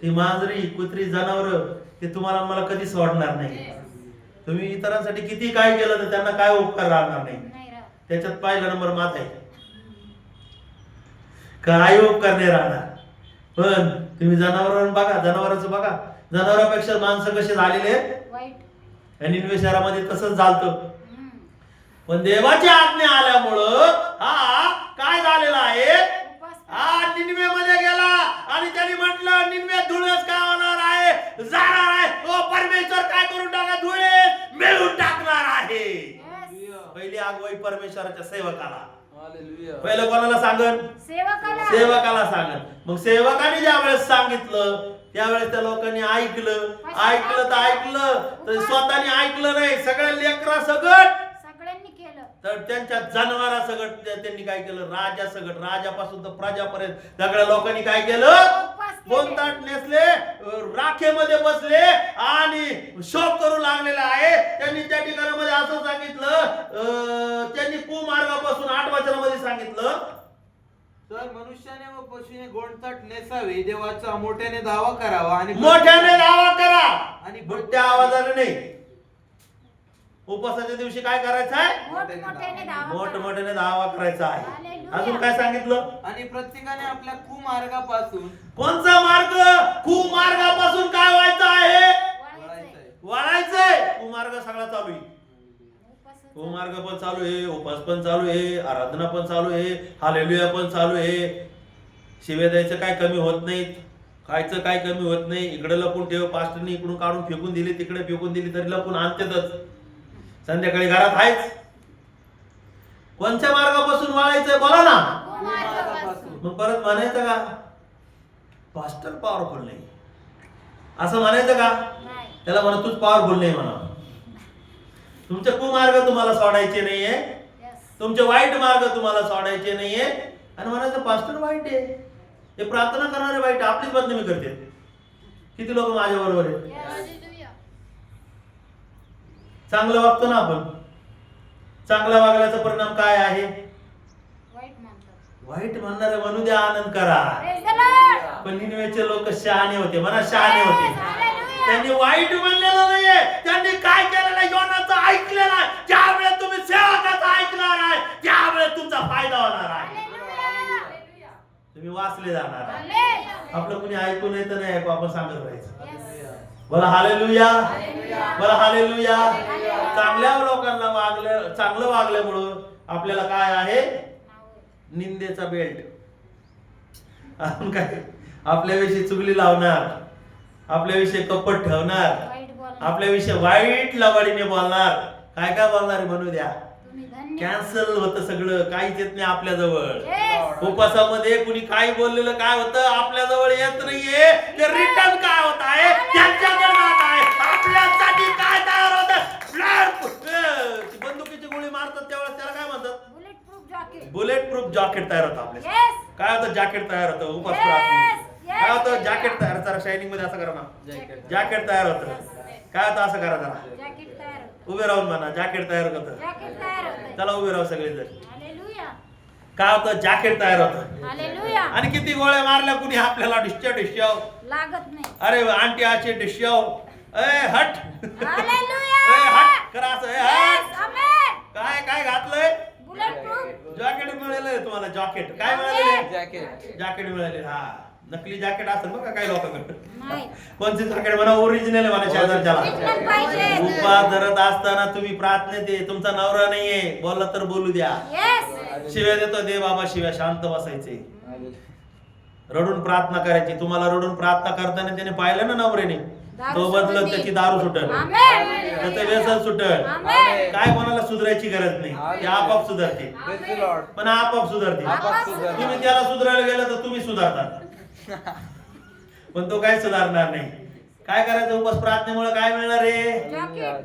ती मांजरी, कुत्री, जनावर ते तुम्हाला मला कधी सोडणार नाही. तुम्ही इतरांसाठी किती काय केलं तर त्यांना काय उपकार राहणार नाही. त्याच्यात पहिला नंबर मात आहे, काय उपकार नाही राहणार. पण तुम्ही जनावरांना बघा, जनावरांचं बघा, जनावरांपेक्षा माणसं कसे झालेले आहेत. निनवे शहरामध्ये तसंच झालतं. पण देवाची आज्ञा आल्यामुळं हा काय झालेला आहे, हा निनवे मध्ये गेला आणि त्यांनी म्हटलं निनवे धुळेच काय होणार आहे, जाणार आहे. ओ परमेश्वर काय करून टाका, धुळे मिळून टाकणार आहे. पहिली आगवाई परमेश्वराच्या सेवकाला. पहिलं कोणाला सांगन? सेवकाला सांगन. मग सेवकाने ज्या वेळेस सांगितलं त्यावेळेस त्या लोकांनी ऐकलं तर स्वतःने ऐकलं नाही, सगळ्या लेकरा सगळ्यांनी केलं. तर त्यांच्या जनावरा सगट त्यांनी काय केलं, राजा सगट, राजापासून तर प्रजापर्यंत सगळ्या लोकांनी काय केलं, बोलताट नेसले, राखेमध्ये बसले आणि शोक करू लागलेला आहे. त्यांनी त्या ठिकाणामध्ये असं सांगितलं, त्यांनी कुमार्गापासून 8 वचनामध्ये सांगितलं, तर मनुष्याने व पशुने गोंडताट नेसावे, देवाचा मोठ्याने दावा करावा आणि मोठ्याने दावा करा आणि मोठ्या आवाजाने नाही. उपासाच्या दिवशी काय करायचं आहे? मोठमोठ्याने दावा करायचा आहे. अजून काय सांगितलं? आणि प्रत्येकाने आपल्या कुमार्गापासून. कोणचा मार्ग? कुमार्गापासून काय व्हायचं आहे? वळायचंय. कुमार्ग सगळा चालू आहे. कुमार्ग पण चालू आहे, उपास पण चालू आहे, आराधना पण चालू आहे, हालेलुया पण चालू आहे. शिव्या द्यायचं काय कमी होत नाही, खायचं काय कमी होत नाही. इकडे लपून ठेव, पास्टरने इकडून काढून फेकून दिली, तिकडे फेकून दिली तरी लपून आणतेच. संध्याकाळी घरात आहेच. कोणत्या मार्गापासून वळायचंय बोला ना. मग परत म्हणायचं का पास्टर पॉवरफुल नाही, असं म्हणायचं का? त्याला म्हणा तूच पॉवरफुल नाही म्हणा. तुमचे कुमार्ग तुम्हाला सोडायचे नाहीये, तुमचे वाईट मार्ग तुम्हाला सोडायचे नाहीये. आणि म्हणायचं पास्टर वाईट आहे, हे प्रार्थना करणारे वाईट, आपलीच बदनामी करते. किती लोक माझ्या बरोबर आहेत. चांगलं वागतो ना आपण, चांगला वागल्याचा परिणाम काय आहे? वाईट म्हणणारे म्हणू द्या, आनंद करा. पण निनवेचे लोक शहाणे होते, म्हणा शहाणे होते. त्यांनी वाईट म्हणलेलं नाहीये, त्यांनी काय केलेलं आहे, योनाचं ऐकलेलं आहे. ज्यावेळेस तुम्ही सेवकाचं ऐकणार आहे त्यावेळेस तुमचा फायदा होणार आहे, तुम्ही वाचले जाणार आहे. आपलं कुणी ऐकू नाही तर नाही, आपण सांगत राहायचं. बोला हालेलुया, बोला हालेलुया. चांगल्या लोकांना चांगलं वागल्यामुळं आपल्याला काय आहे? निंदेचा बेल्ट. आपण काय आपल्याविषयी चुगली लावणार, आपल्याविषयी कपट ठेवणार, आपल्याविषयी वाईट लवाडीने बोलणार. काय काय बोलणार म्हणू द्या. कॅन्सल होतं सगळं, काहीच येत नाही आपल्या जवळ. Yes. उपासामध्ये कुणी काही बोललेलं काय होतं आपल्या जवळ येत नाहीये, ते रिटर्न काय होत आहे त्यांच्याकडे जात आहे. आपल्यासाठी काय तयार होत, बंदुकीची गोळी मारतात त्यावेळेस त्याला काय म्हणतात, bullet proof jacket. Bullet proof jacket तयार होतं आपल्या. Yes. काय होतं, जॅकेट तयार होतं उपास Yes. प्रार्थनेत. Yes. काय होतं, जॅकेट तयार. जरा शायनिंग मध्ये असं करा ना, जॅकेट तयार होतं. काय होतं असं करा जरा, जॅकेट तयार होतं. उभे राहून म्हणा जॅकेट तयार होतं. जॅकेट तयार होतं. चला उभे राहू सगळे जण. हालेलुया. काय होतं, जॅकेट तयार होतं. हालेलुया. आणि किती गोळ्या मारल्या कुणी आपल्याला डिश्याव, लागत नाही. अरे आंटी आचे डिश्याव, ए हट, हालेलुया. ए हट करा असं, ए हट. Yes. Amen. काय काय घातलंय, बुलेट प्रूफ जॅकेट मिळालंय तुम्हाला, जॅकेट काय मिळालेलं, जॅकेट. जॅकेट मिळाले. हा नकली जॅकेट असेल बघा काही लोकांकडे. नाही. कोणते जॅकेट म्हणा, ओरिजिनल आहे म्हणा शेजारच्याला. Original पाहिजे. उपास धरत असताना तुम्ही प्रार्थनेत आहे, तुमचा नवरा नाहीये, बोलला तर बोलू द्या. Yes. शिव्या देतो, दे बाबा शिव्या, शांत बसायचे, रडून प्रार्थना करायची. तुम्हाला रडून प्रार्थना करताना त्याने पाहिलं ना नवऱ्याने, तो बदलत त्याची दारू सुटल, Amen. त्याचं व्यसन सुटल. Amen. काय कोणाला सुधारायची गरज नाही, ते आपोआप सुधारते. Praise the Lord. पण आपोआप सुधारते. आपोआप सुधारते. तुम्ही त्याला सुधारायला गेलं तर तुम्ही सुधारता, पण तो काय सुधारणार नाही. काय करायचं उपास प्रार्थनेमुळे, काय मिळणार आहे,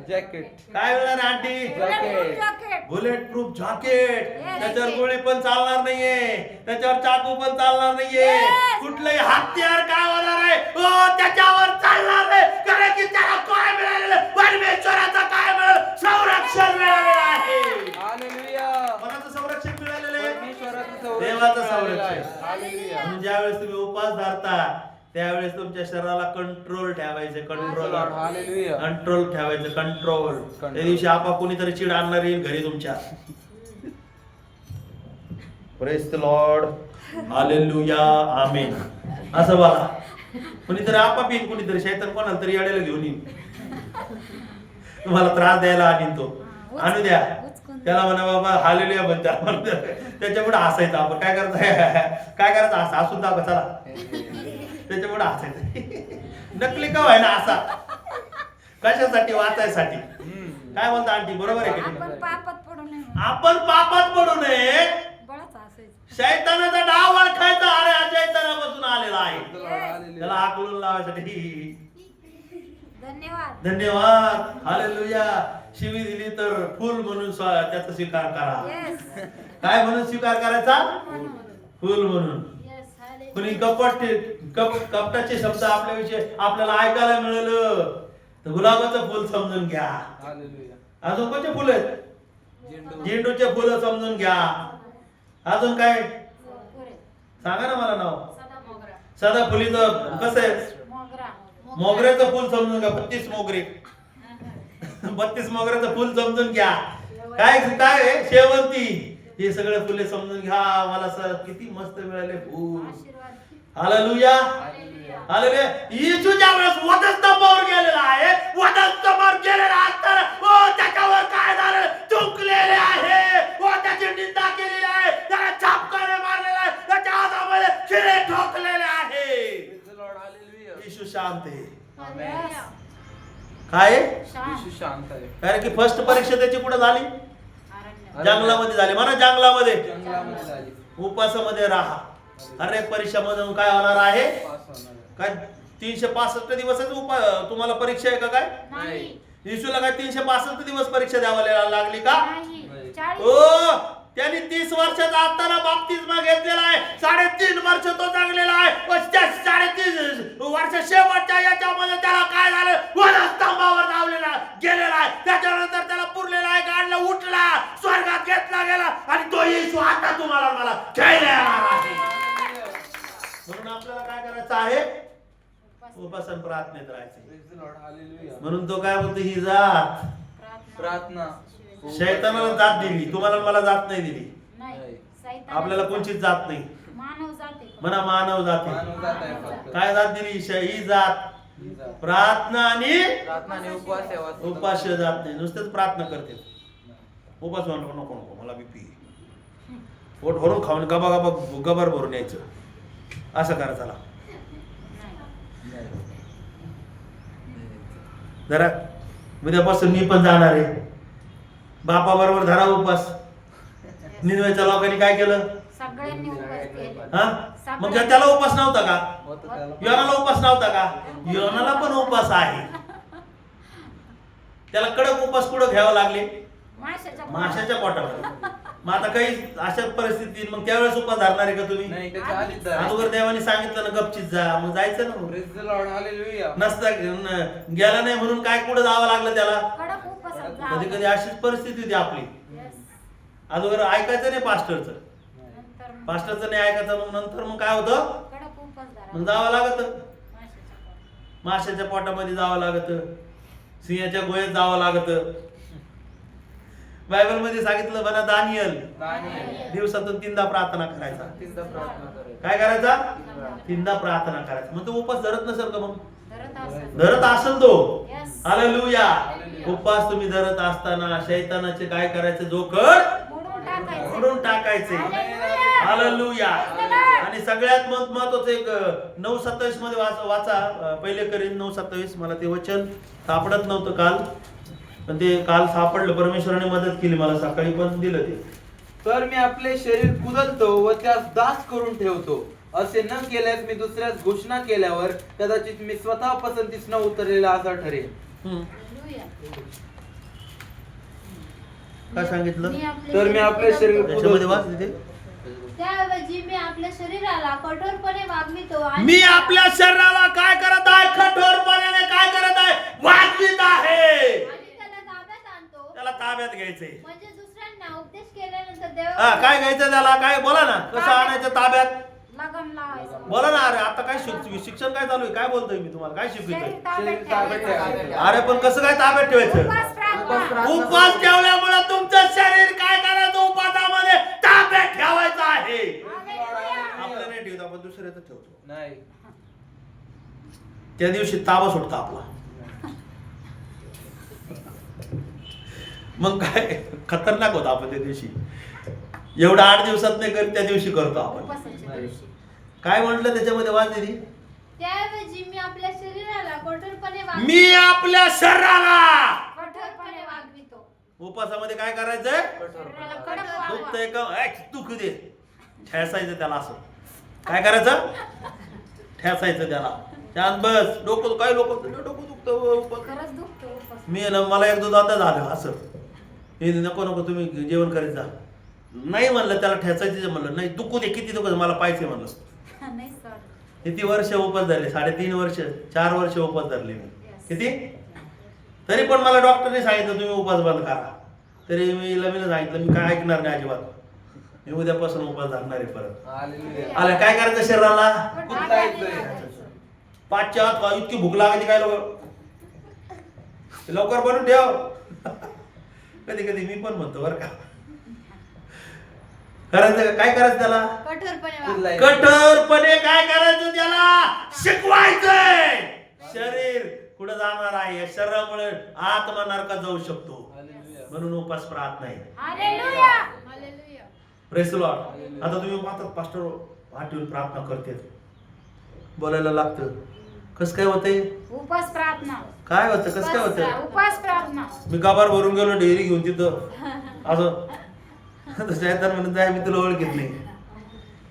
जॅकेट. काय मिळणार आहे aunty, bullet proof jacket. Bullet proof jacket. Yes. त्याच्यावर गोळी पण चालणार नाहीये, त्याच्यावर चाकू पण चालणार नाहीये, Yes. कुठलंही हत्यार काय होणार आहे, ओ त्याच्यावर चालणार नाही, कारण की त्याला काय मिळालेलं, परमेश्वराचं काय मिळालं, संरक्षण मिळालेलं आहे. हालेलुया. कोणाचं संरक्षण मिळालेलं आहे, परमेश्वराचं संरक्षण देवाचं मिळालेलं आहे. संरक्षण. हालेलुया. म्हणून ज्यावेळेस तुम्ही उपास धरता त्यावेळेस तुमच्या शरीराला कंट्रोल ठेवायचे, कंट्रोल हालेलुया. कंट्रोल ठेवायचं, कंट्रोल. Control. त्या दिवशी आपा कोणीतरी चिड आणणार येईल घरी तुमच्या. प्रेज द लॉर्ड, हालेलुया, आमेन. असं बघा, कोणीतरी आपा येईल, कोणीतरी शैतान कोणाला तरी याड्याला घेऊन येईल, तुम्हाला त्रास द्यायला आणीन तो. आणू द्या त्याला, म्हणा बाबा हालेलुया म्हणते, त्याच्यापुढे हसायचं. आपण काय करायचं, काय करायचं, हसून दाखव चला, त्याच्यापुढे हसायचं. नकली का व्हाय ना असा, कशासाठी, वाचायसाठी. काय म्हणता आंटी, बरोबर आहे की नाही? आपण पापात पडू नये. आपण पापात पडू नये, बळच असायचं. शैतानाचा डाव ओळखायचा. अरे हा शैतानापासून आलेला आहे, हालेलुया. त्याला आकलून लावायसाठी. धन्यवाद. धन्यवाद, हालेलुया. शिवी दिली तर फुल म्हणून त्याचा स्वीकार करा. Yes. काय म्हणून स्वीकार करायचा, फुल म्हणून. Yes. Hallelujah. कुणी कपटाचे शब्द आपल्याविषयी आपल्याला ऐकायला मिळालं तर गुलाबाचं फुल समजून घ्या. हालेलुया. अजून कोणते फुल आहेत, झेंडू. झेंडूचे फुलं समजून घ्या. अजून काय पुरे. सांगा ना मला नाव. सदा मोगरा. सदाफुलीचं कसं आहे, मोगरा. मोगऱ्याचं फुल समजून घ्या. 32 मोगरे, 32 मोगऱ्याचं फुल समजून घ्या. काय काय आहे, शेवंती, हे सगळे फुले समजून घ्या. मला सर किती मस्त मिळाले फुल. आशीर्वाद. Hallelujah, hallelujah. येशू ज्या वेळेस वधस्तंभावर गेलेला आहे, वधस्तंभावर गेलेला असताना त्याच्यावर काय झालं, चुकलेले आहे, त्याची निंदा केलेली आहे, त्याला चापकाने मारलेला आहे, त्याच्या हातामध्ये खिळे ठोकलेले आहे. Praise the Lord. हालेलुया. येशू शांत आहे. Yes. काय आहे? शांत. येशू शांत आहे. कारण की फर्स्ट परीक्षा त्याची कुठे झाली, आरण्य. जंगलामध्ये झाली. म्हणा जंगलामध्ये. जंगलामध्ये झाली. उपासामध्ये राहा. हर एक परीक्षामधून काय होणार आहे, पास होणार आहे. काय 365 दिवसाची तुम्हाला परीक्षा आहे का काय? नाही. येशूला काय 365 दिवस परीक्षा द्यावा लागली का? नाही. नाही. 40. ओ त्यांनी 30 वर्षाचा असताना बाप्तिस्मा घेतलेला आहे. 3.5 वर्ष तो जगलेला आहे. 3.5 वर्ष शेवटच्या याच्यामध्ये त्याला काय झालं, वधस्तंभावर धावलेला गेलेला आहे. त्याच्यानंतर त्याला पुरलेला आहे, गाडला, उठला, स्वर्गात घेतला गेला, आणि तो येशू आता तुम्हाला मला घ्यायला येणार आहे. म्हणून आपल्याला काय करायचं आहे, उपासन प्रार्थनेत राहायचं. Praise the Lord. हालेलुया. म्हणून तो काय म्हणतो, ही जात प्रार्थना. शैतानाला जात दिली, तुम्हाला मला जात नाही दिली. नाही. सैतान. आपल्याला कोणचीच जात नाही. मानव जाते. म्हणा मानव जाते. मानव जात आहे फक्त. काय जात दिली, ही जात ही जात. प्रार्थना आणि प्रार्थना आणि उपवास आहे वाचतो. उपास्य जात नाही, नुसतेच प्रार्थना करते. उपास नको नको नको, मला बीपी, पोट भरून खाऊन गबा गबा गबर भरून यायचं, असं करा. चला जरा उद्यापासून मी पण जाणार आहे, बापा बरोबर धरा उपास. निनवेच्या लोकांनी काय केलं? सगळ्यांनी उपवास केले. हा मग त्याला उपास नव्हता का? होतं त्याला. योनाला उपास नव्हता का? योनाला पण उपास आहे. त्याला कडक उपास कुठं घ्यावं लागले? माशाच्या पोटामध्ये. मग आता काही अशा परिस्थितीत मग त्यावेळेस उपास धरणार आहे का तुम्ही? नाही, त्याच्या आधीच धरा. अगोदर देवाने सांगितलं ना गपचीत जा, मग जायचं ना. Praise the Lord, hallelujah. नसता गेला नाही म्हणून काय कुठं जावं लागलं त्याला? कडक उपवासात कधी जावं. कधी अशीच परिस्थिती होती आपली. Yes. अगोदर ऐकायचं नाही पास्टरचं, नंतर मग पास्टरचं नाही ऐकायचं, मग नंतर मग काय होतं? कडक उपवास धरावा. मग जावं लागत, माशाच्या पोटात. माशाच्या पोटामध्ये जावं लागत, सिंहाच्या गोळ्यात जावं लागत. बायबल मध्ये सांगितलं बना दानियल दानिएल. दिवसातून 3दा प्रार्थना करायचा. तीनदा प्रार्थना करायची. काय करायचा? 3दा प्रार्थना करायचा. मग तो उपास धरत नसेल का? मग धरत असेल. धरत असेल तो. Yes. हालेलुया. हालेलुया. उपास तुम्ही धरत असताना शैतानाचे काय करायचं? जोखड मोडून टाकायचं. फोडून टाकायचे. Hallelujah. Hallelujah. Praise the Lord. आणि सगळ्यात महत्वाचं एक 9:27 मध्ये वाचा पहिले करीन 9:27. मला ते वचन सापडत नव्हतं काल, पण ते काल सापडलं. परमेश्वराने मदत केली मला, सकाळी पण दिलं ते. तर मी आपले शरीर कुदलतो व त्यास दास करून ठेवतो. असे न केल्यास मी दुसऱ्यास घोषणा केल्यावर कदाचित मी स्वतः पसंतीस न उतरलेला असा ठरेल. हालेलुया. काय सांगितलं? तर मी आपले शरीर त्याच्यामध्ये वाच तिथे. त्याऐवजी मी आपल्या शरीराला कठोरपणे वागवितो आणि मी आपल्या शरीराला काय करत आहे? कठोरपणाने काय करत आहे? वागवीत आहे. आणि त्याला ताब्यात आणतो. त्याला ताब्यात घ्यायचंय. म्हणजे दुसऱ्यांना उपदेश केल्यानंतर देव काय घ्यायचं त्याला? काय बोला ना, कसं आणायचं ताब्यात? लगन लावायचं. बोला ना. अरे आता काय शिक्षण काय चालू आहे? काय बोलतोय मी तुम्हाला? काय शरीर शिकवतोय? ताब्यात ताब्यात ठेवायचं. ठेवायचं. अरे पण कसं काय ताब्यात ठेवायचं? उपवास प्रार्थना. उपवास ठेवल्यामुळे तुमचं शरीर काय करायचं? उपासामध्ये ताब्यात ठेवायचं आहे. हालेलुया. आपलं नाही ठेवत, आपण दुसऱ्याचं ठेवतो. नाही. त्या दिवशी ताबा सुटतो आपला. मग काय खतरनाक होतं आपण त्या दिवशी. एवढं 8 दिवसात नाही करत, त्या दिवशी करतो आपण. उपवासाच्या दिवशी. काय म्हटलं त्याच्यामध्ये? वाच दिली. त्याऐवजी मी आपल्या शरीराला कठोरपणे मी आपल्या शरीराला कठोरपणे वागवितो. उपासामध्ये काय करायचंय? शरीराला कडक वागवा. दुखतंय का? दुखू दे. ठेसायचं त्याला असं. काय करायचं? ठेसायचं त्याला. त्यात बस. डोकं काही लोक डोकं दुखतं उपास. खरंच दुखतो उपवास. मी ना, मला एक दोनदा झालं असं. हे नको नको तुम्ही जेवण करीत जा. नाही म्हणलं त्याला ठेचायचं. म्हणलं नाही, दुखू दे, किती दुखत मला पाहिजे म्हणलं. नाही सर. किती वर्ष उपास धरले? 3.5 वर्ष 4 वर्ष उपास धरले मी. किती? तरी पण मला डॉक्टरने सांगितलं तुम्ही उपास बंद करा. तरी मी सांगितलं मी काय ऐकणार नाही अजिबात. मी उद्यापासून उपास धरणार आहे परत. हालेलुया. आलं काय करायचं शरीराला? कुदलायचंय. 5च्या आत इतकी भूक लागायची काय लवकर बनवून ठेव. कधी कधी मी पण म्हणतो बरं का. करायचं काय करायचं त्याला? कठोरपणे वागवितो. कुदलायचं. कठोरपणे काय करायचं त्याला? शिकवायचंय. शरीर कुठं जाणार आहे? या शरीरामुळे आत्मा नरकात जाऊ शकतो. हालेलुया. म्हणून उपास प्रार्थना आहे. Hallelujah. Hallelujah. Press the Lord. आता तुम्ही पाहतात पास्टर वाटून प्रार्थना करते, बोलायला लागतं. कसं काय होतंय? उपवास प्रार्थना. काय होतं? कसं काय होतं? उपवास प्रार्थना. मी गाभार भरून गेलो डेअरी घेऊन तिथं असं. शैतान म्हणत जाय मी तुला ओळखीत नाही.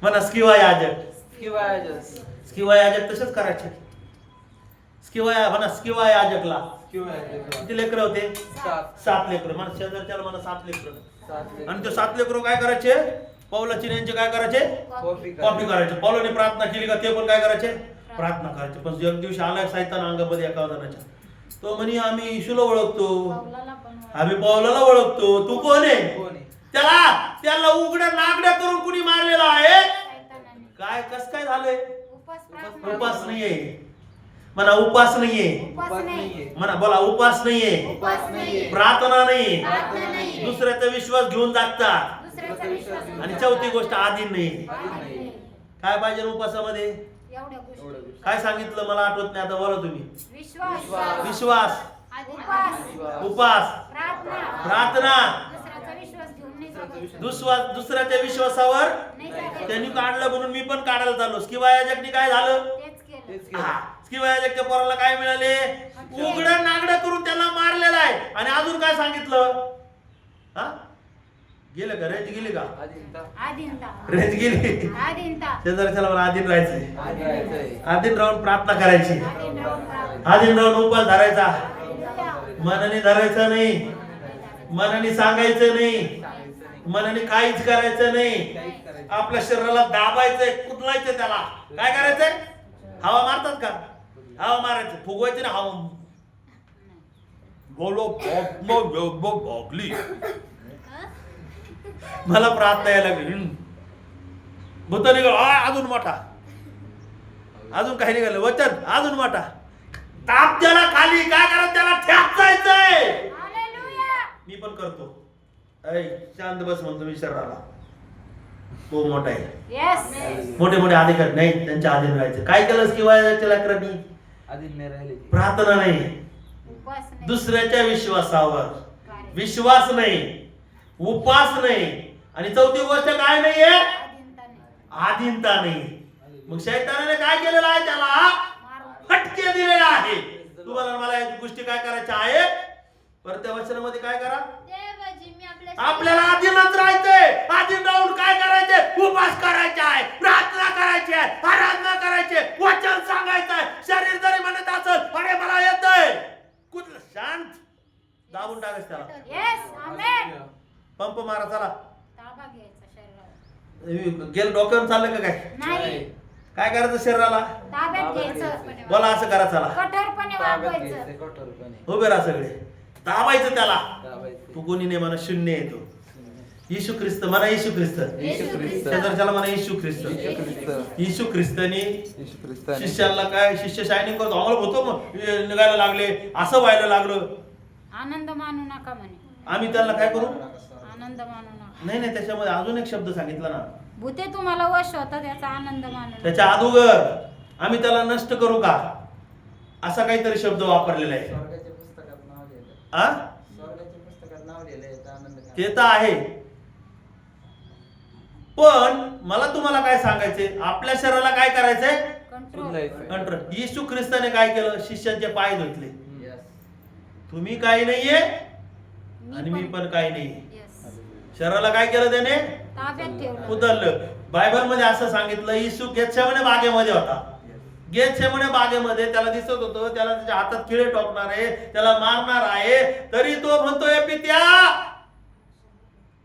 म्हणा स्किवा याजक. किंवा just. स्किवा याजक तसंच करायचे. म्हणा स्किवा याजकला किंवा just. किती लेकरं होते? 7 लेकरं. म्हणा शेजारच्याला म्हणा 7 लेकरं. आणि ते 7 लेकरं काय करायचे? पौलाची यांचे काय करायचे? कॉफी कॉपी करायचे. पौलाने प्रार्थना केली का ते पण काय करायचे? प्रार्थना करायचे. पण एक दिवशी आलाय सैतान अंगामध्ये एका जणाच्या. तो म्हणे आम्ही येशूला ओळखतो, पावलाला पण आम्ही पौलाला ओळखतो, तू कोण आहे? कोण आहे? त्याला उघड्या नागड्या करून कुणी मारलेला आहे? शैतानाने. काय कस काय झालंय? उपवास प्रार्थना. उपास नाहीये. म्हणा उपास नाहीये. उपवास नाही. नाहीये. म्हणा बोला उपास नाहीये. उपवास नाही. प्रार्थना नाहीये. प्रार्थना नाही. दुसऱ्याचा विश्वास घेऊन जागतात. दुसऱ्याचा विश्वास. आणि चौथी गोष्ट आधीन नाही. आधीन नाही. काय पाहिजे उपासामध्ये? एवढ्या गोष्टी. काय सांगितलं मला आठवत नाही, आता बोला तुम्ही. विश्वास. विश्वास, उपवास. उपास, प्रार्थना. प्रार्थना. दुसऱ्याचा विश्वास घेऊन नाही जगायचं. दुसऱ्याच्या विश्वासावर नाही जगायचं. त्यांनी काढलं म्हणून मी पण काढायला चाललो. स्किवा याजकनी काय झालं? तेच केलं. तेच केलं. स्किवा याजकच्या पोराला काय मिळाले? उघडं नागडं करून त्याला मारलेलं आहे. आणि अजून काय सांगितलं? हा गेलं का? रेंज गेली का? आदिनता रेंज गेली. आदिनता शेजारच्याला मला आधीन राहायचंय. आधी राहायचंय. आधीन राहून प्रार्थना करायची. आदिन राहून प्रार्थना. आधीन राहून उपवास धरायचा. हालेलुया. मनाने धरायचं नाही, मनाने सांगायचं नाही, मनाने काहीच करायचं नाही. आपल्या शरीराला दाबायचंय, कुदलायचं. त्याला काय करायचंय? हवा मारतात का? हवा मारायचं, फुगवायची ना हवा. बोलो भोगली. मला प्रार्थना यायला लागली. भूत निघाल अजून मोठा, अजून काही निघालं वचन अजून मोठा. ताप त्याला खाली, काय करा त्याला ठेचायचंय. हालेलुया. मी पण करतो. ऐ शांत बस म्हणतो मी शरीराला. तो मोठा आहे. येस. मोठे मोठे अधिकारी नाही, त्यांच्या अधीन राहायचं. काय केलंस किंवा लेकरांनी? आधी नाही राहिले. प्रार्थना नाही, उपवास नाही. दुसऱ्याच्या विश्वासावर विश्वास नाही, उपास नाही, आणि चौथी गोष्ट काय नाहीये? आदिनता नाही. आधीनता नाही. मग शैतानाने काय केलेलं आहे? त्याला मारून. फटके दिलेला आहे. तुम्हाला मला या गोष्टी काय करायच्या आहे? परत त्या वचनामध्ये काय करा? देवाजी मी आपल्याला आधीनच राहायचंय. आधीन राहून काय करायचंय? उपास करायचा आहे, प्रार्थना करायची आहे, आराधना करायची आहे, वचन सांगायचं आहे. शरीर जरी म्हणत असेल अरे मला येतंय, कुठलं शांत दाबून टाकायचं त्याला. येस. आमेन. पंप मारा चला. ताबा घ्यायचा शरीरावर. गेलं डोक्यावर चाललं का काय? नाही. काय करायचं शरीराला? ताब्यात घ्यायचं. बोला असं करा चला. कठोरपणे वागवायचं. कठोरपणे उभे राहा सगळे. दाबायचं त्याला. दाबायचं. तू कोणी नाही म्हणा, शून्य येतो. येशू ख्रिस्त म्हणा, येशू ख्रिस्त. येशू ख्रिस्त. शेजारच्याला म्हणा येशू ख्रिस्त. येशू ख्रिस्त. येशू ख्रिस्तनी येशू ख्रिस्ताने शिष्याला काय, शिष्य शायनिंग करतो, आम्हाला होतो मग निघायला लागले, असं व्हायला लागलं. आनंद मानू नका म्हणे. आम्ही त्यांना काय करू? आनंद मानू नका. नाही नाही, त्याच्यामध्ये अजून एक शब्द सांगितला ना, भूते तुम्हाला वश होतात याचा आनंद मानू नका. त्याच्या अगोदर आम्ही त्याला नष्ट करू का, असा काहीतरी शब्द वापरलेला आहे. स्वर्गाच्या पुस्तकात नाव लिहिलं. आ स्वर्गाच्या पुस्तकात नाव लिहिलंय याचा आनंद घ्या. ते तर आहे, पण मला तुम्हाला काय सांगायचंय? आपल्या शरीराला काय करायचंय? कंट्रोल. कंट्रोल. येशू ख्रिस्ताने काय केलं? शिष्यांचे पाय धुतले. Yes. तुम्ही काही नाहीये आणि मी पण काही नाही. येस. शरीराला काय केलं त्याने? ताब्यात ठेवलं. उधळलं. बायबल मध्ये असं सांगितलं, येशू गेतसेमने बागेमध्ये होता. गेतसेमने बागेमध्ये त्याला दिसत होतं, त्याला त्याच्या हातात किडे टोकणार आहे, त्याला मारणार आहे, तरी तो म्हणतोय पित्या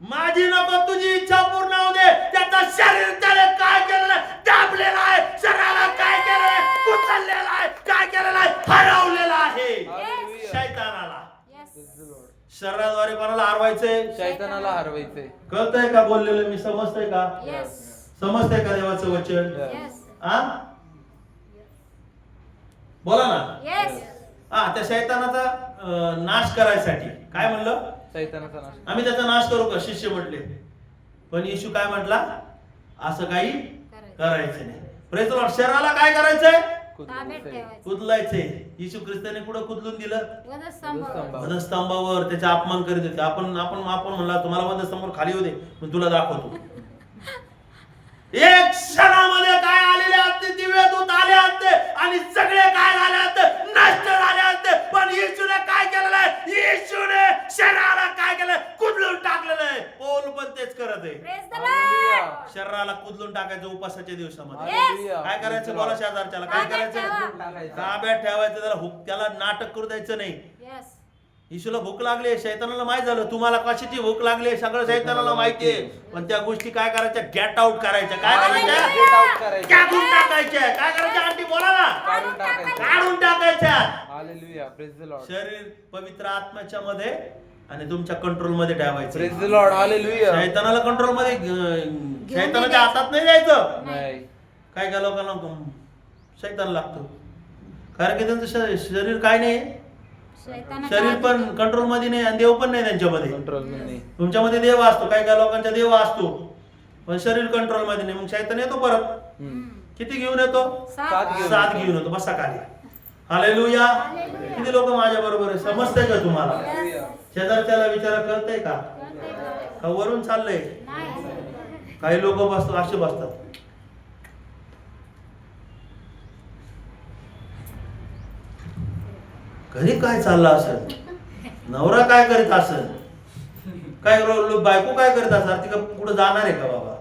माझी नको तुझी इच्छा पूर्ण होऊ दे. त्याचा शरीर त्याने काय केलेलं आहे? दाबलेला आहे. शरीराला काय केलेलं आहे? कुचललेला आहे. काय केलेलं आहे? हरवलेला आहे. हालेलुया. शैतानाला येस. शरीराद्वारे कोणाला हरवायचंय? शैतानाला हरवायचंय. कळतंय का बोललेलं मी? समजतंय का? येस. समजतंय का देवाचं वचन? येस. आ बोला ना. येस. हा, त्या शैतानाचा नाश करायसाठी काय म्हणलं? शैतानाचा नाश. आम्ही त्याचा नाश करू का? शिष्य म्हटले. पण येशू काय म्हटला? असं काही करायचं नाही. Praise the Lord. शरीराला काय करायचंय? ताब्यात ठेवायचं. कुदलायचंय. येशू ख्रिस्ताने कुठं कुदलून दिलं? वधस्तंभावर. वधस्तंभावर. त्याचा अपमान करीत होते. आपण म्हणला तुम्हाला वधस्तंभावर खाली होते, पण तुला दाखवतो. एक क्षणामध्ये काय आलेले असते? दिव्य दूत आले असते आणि सगळे काय झाले असते? नष्ट झाले असते. पण येशूने काय केलेलं आहे? येशूने शरीराला काय केलं? कुदलून टाकलेलं आहे. पौल पण तेच करत आहे. Praise the Lord. शरीराला कुदलून टाकायचं उपासाच्या दिवसामध्ये. हालेलुया. काय करायचं? बोला शेजारच्याला. काय ताब्यात करायचं? टाकायचं. ताब्यात ठेवायचं. त्याला त्याला नाटक करू द्यायचं नाही. Yes. येशूला भूक लागली, शैतानाला माहित झालं तुम्हाला कशाची भूक लागली, सगळं शैतानाला माहितीये. पण त्या गोष्टी काय करायच्या? गेट आउट करायच्या. काय करायच्या? Get out करायचं. टाकून टाकायच्या. काय करायच्या? आंटी बोला ना. काढून टाकायचं. काढून टाकायच्या. हालेलुया. Praise the Lord. शरीर पवित्र आत्म्याच्या मध्ये आणि तुमच्या कंट्रोल मध्ये ठेवायचं. Praise the Lord. हालेलुया. शैतानाला कंट्रोल मध्ये शैतानाच्या हातात नाही द्यायचं. नाही. काय काय लोकांना शैतान लागतो, कारण की त्यांचं शरीर काय नाही, शैतानाच्या शरीर पण कंट्रोल मध्ये नाही आणि देव पण नाही त्यांच्यामध्ये. कंट्रोल नाही. तुमच्यामध्ये देव असतो, काही काही लोकांचा देव असतो पण शरीर कंट्रोल मध्ये नाही. मग शैतान येतो परत. किती घेऊन येतो? 7 घेऊन येतो. बसा खाली. हालेलुया. किती लोक माझ्या बरोबर आहे? समजतंय का तुम्हाला? शेजारच्याला विचारा, कळतंय का? का वरून चाललंय? नाही. काही लोक बसतात असे बसतात. घरी काय चाललं असेल, नवरा काय करीत असेल, काय बायको काय करत असणार ती का कुठं जाणार आहे का बाबा?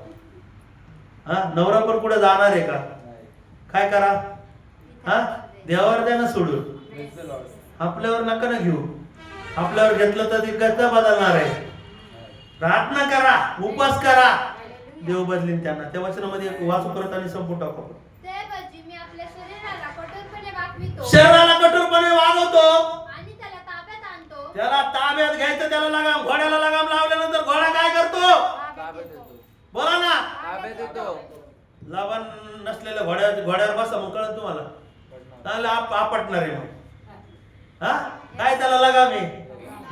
हा, नवरा पण कुठं जाणार आहे का? काय करा, हा, देवावर द्या ना सोडून, Praise the Lord. आपल्यावर नका ना घेऊ. आपल्यावर घेतलं तर ते कसं बदलणार आहे? प्रार्थना करा, उपवास करा, देव बदलीन त्यांना. त्या वचनामध्ये एक वाचू परत आणि संपू टाकू. त्याऐवजी मी आपल्या शरीराला कठोरपणे वागवितो शरीराला कठोरपणे वागवतो, आणि त्याला ताब्यात आणतो. त्याला ताब्यात घ्यायचं, त्याला लगाम, घोड्याला लगाम लावल्यानंतर घोडा काय करतो? ताब्यात येतो. बोला ना. ताब्यात येतो. लगाम नसलेल्या घोड्यावर बसा, मग कळत तुम्हाला. चांगलं आपटणार आहे मग. हा, काय त्याला लगाम आहे?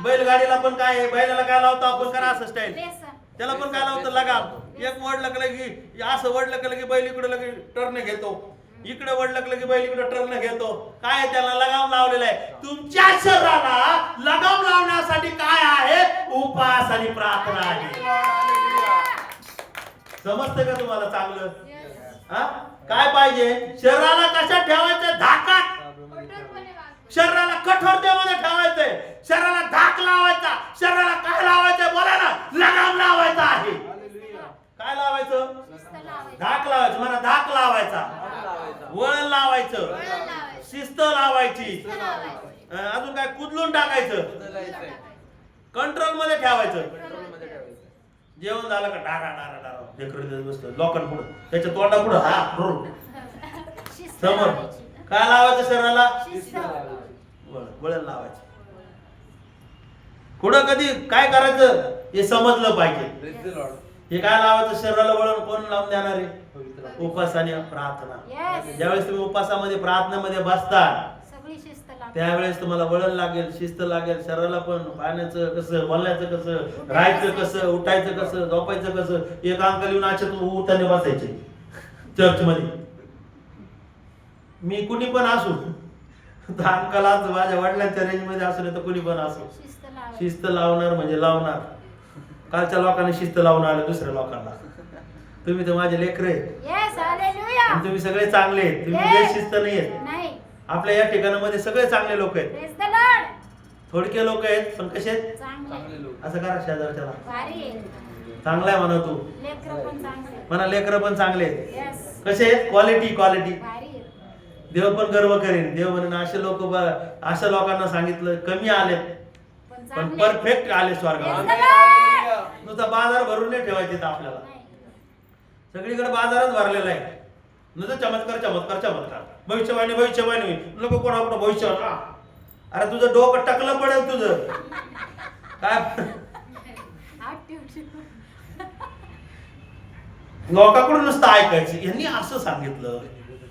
बैलगाडीला पण काय आहे? बैलाला काय लावतो आपण? करा असं स्टाईल. त्याला पण काय लावतो? लगाम. एक वड लागलं की असं वड लागलं की बैल इकडे लगे टर्न घेतो, इकडे वड लागलं की बैल इकडे टर्न घेतो. काय त्याला लगाम लावलेला आहे. तुमच्या शरीराला लगाम लावण्यासाठी काय आहे? उपवास आणि प्रार्थना आहे. समजतं का तुम्हाला चांगलं? हा, काय पाहिजे? शरीराला कशा ठेवायचं? धाकात. कठोरपणे वागतो. शरीराला कठोरतेमध्ये ठेवायचंय, शरीराला धाक लावायचा. शरीराला काय लावायचंय? बोला ना. लगाम लावायचा आहे. Hallelujah. काय लावायचं? शिस्त लावायची. धाक लावायचं. मला धाक लावायचा, लावायचा. वळण लावायचं, वळण लावायचं. शिस्त लावायची. शिस्त लावायची. अजून काय? कुदलून टाकायचं, बदलायचंय. कंट्रोल मध्ये ठेवायचं. कंट्रोलमध्ये ठेवायचं. जेवण झालं का डारा डारा डारा लेकरं बसतं लोकांपुढं, त्याच्या तोंडापुढं हा रोड शिस्त समोर. लावायची. काय लावायचं शरीराला? शिस्त लावायची. वळण लावायचं. कुठं कधी काय करायचं हे समजलं पाहिजे. Praise the Lord. हे काय लावायचं शरीराला वळण? कोण लावून देणार आहे? पवित्र आत्मा. उपास आणि प्रार्थना. Yes. ज्यावेळेस तुम्ही उपासामध्ये प्रार्थनेमध्ये बसता सगळी शिस्त लागते. त्यावेळेस तुम्हाला वळण लागेल, शिस्त लागेल. शरीराला पण पाण्याचं कसं, बोलण्याचं कसं, राहायचं कसं, उठायचं कसं, झोपायचं कसं. एक अंकल येऊन आच्यातून उठाने बसायचे चर्च मध्ये. मी कुणी पण असू, तर अंकल आज माझ्या वडिलांच्या रेंज मध्ये असू नाही तर कुणी पण असू, शिस्त लावायची. शिस्त लावणार म्हणजे लावणार. कालच्या लोकांनी शिस्त लावून आले दुसऱ्या लोकांना. तुम्ही तर माझे लेकरं आहेत. Yes, hallelujah. आणि तुम्ही सगळे चांगले आहेत. तुम्ही Yes. बेशिस्त नाही आहेत. नाही. आपल्या या ठिकाणामध्ये सगळे चांगले लोक आहेत. Praise the Lord. थोडके लोक आहेत पण कसे आहेत? चांगले. चांगले लोक. असं करा शेजारच्याला. भारी आहे. चांगला आहे म्हणा तू. लेकरं पण चांगले. म्हणा लेकरं पण चांगले आहेत. Yes. कसे आहेत? Quality quality. भारी आहे. देव पण गर्व करेन. देव म्हणून असे लोक, अशा लोकांना सांगितलं कमी आलेत पण पण चांगले. परफेक्ट आले Praise स्वर्गात. the Lord. नुसता बाजार भरून नाही ठेवायचे इथं आपल्याला. नाही. सगळीकडे बाजारच भरलेला आहे. नुसतं चमत्कार चमत्कार चमत्कार. भविष्यवाणी भविष्यवाणी. नको कोणाकडं भविष्य. अरे तुझं डोकं टकलं पडेल तुझं. काय Activity. लोकांकडून नुसतं ऐकायचं. यांनी असं सांगितलं,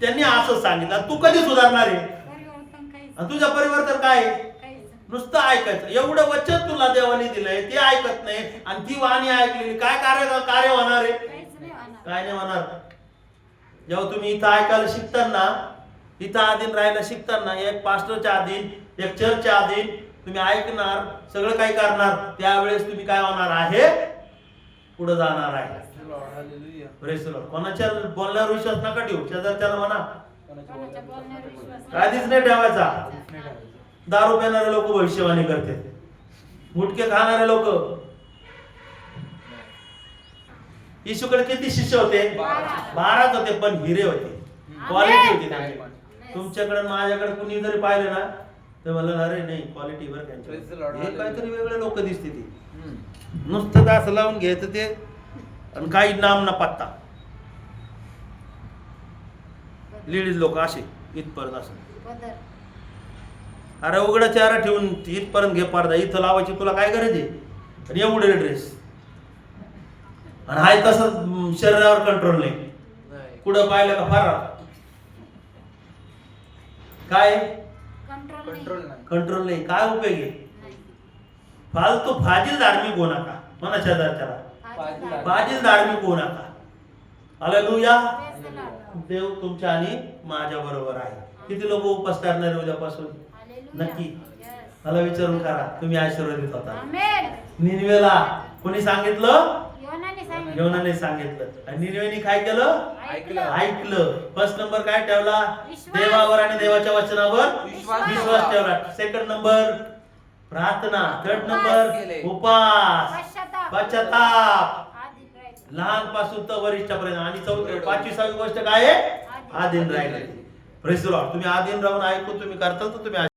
त्यांनी असं सांगितलं. तू कधी सुधारणार आहे? परिवर्तन काहीच आणि तुझं परिवर्तन काय आहे? काहीच. नुसतं ऐकायचं. एवढं वचन तुला देवाने दिलंय ते ऐकत नाही आणि ती वाणी ऐकलेली काय कार्य होणार आहे? काहीच नाही होणार. काय नाही होणार. जेव्हा तुम्ही इथं ऐकायला शिकताना, इथं अधीन राहायला शिकताना, एक पास्टरच्या अधीन, एक चर्चच्या अधीन तुम्ही ऐकणार, सगळं काही करणार, त्यावेळेस तुम्ही काय होणार आहे? पुढे जाणार आहे. Praise the Lord. Hallelujah. Praise the Lord. कोणाच्या बोलण्यावर विश्वास नका ठेवू. शेजारच्याला म्हणा कोणाच्या कोणाच्या बोलण्यावर बोलण्यावर विश्वास काहीच नाही ठेवायचा. नाही ठेवायचं. दारू पिणारे लोक भविष्यवाणी करते, गुटखे खाणारे लोक. येशूकडे किती शिष्य होते? 12 होते, पण हिरे होते, क्वालिटी होती त्यांची. तुमच्याकडे आणि माझ्याकडे कुणी जरी पाहिलं ना तर म्हणलं अरे नाही क्वालिटी बरं Praise the त्यांची. Lord. हे काहीतरी वेगळे लोक दिसते ती. हम्म. नुसतं दास लावून घ्यायचं ते आणि काही नाम ना पत्ता. लेडीज लोक असे इथपर्यंत असं. बदल. अरे उघडा चेहरा ठेवून इथपर्यंत घे पडदा. इथं लावायची तुला काय गरज आहे? आणि एवढे ड्रेस आणि हाय तसं शरीरावर कंट्रोल नाही. नाही. कुठं पाहिलं का फार काय कंट्रोल कंट्रोल नाही. नाही. कंट्रोल नाही. काय उपयोग आहे? नाही. फालतू फाजील धार्मिक होऊ नका. म्हणा शेजारच्याला फाजील. फाजील धार्मिक होऊ नका. हालेलुया. Praise the Lord. देव तुमच्या आणि माझ्या बरोबर आहे. किती लोक उपवास करणार आहे उद्यापासून? Hallelujah. नक्की. Yes. मला विचारून करा. तुम्ही आशीर्वादित होता. Amen. निनवेला कोणी सांगितलं? योनाने सांगितलं. योनाने सांगितलं. आणि निनवेने काय केलं? ऐकलं. ऐकलं. फर्स्ट नंबर काय ठेवला? विश्वास. देवावर आणि देवाच्या वचनावर विश्वास विश्वास ठेवला. सेकंड नंबर प्रार्थना, थर्ड केले. नंबर उपवास, पश्चाताप पश्चाताप, आधी राहायचं. लहानपासून तर वरिष्ठापर्यंत. आणि चौथी 5वी गोष्ट काय आहे? आधीन राहिली. Praise the Lord. तुम्ही आधीन राहून ऐकून तुम्ही करताल तर तुम्ही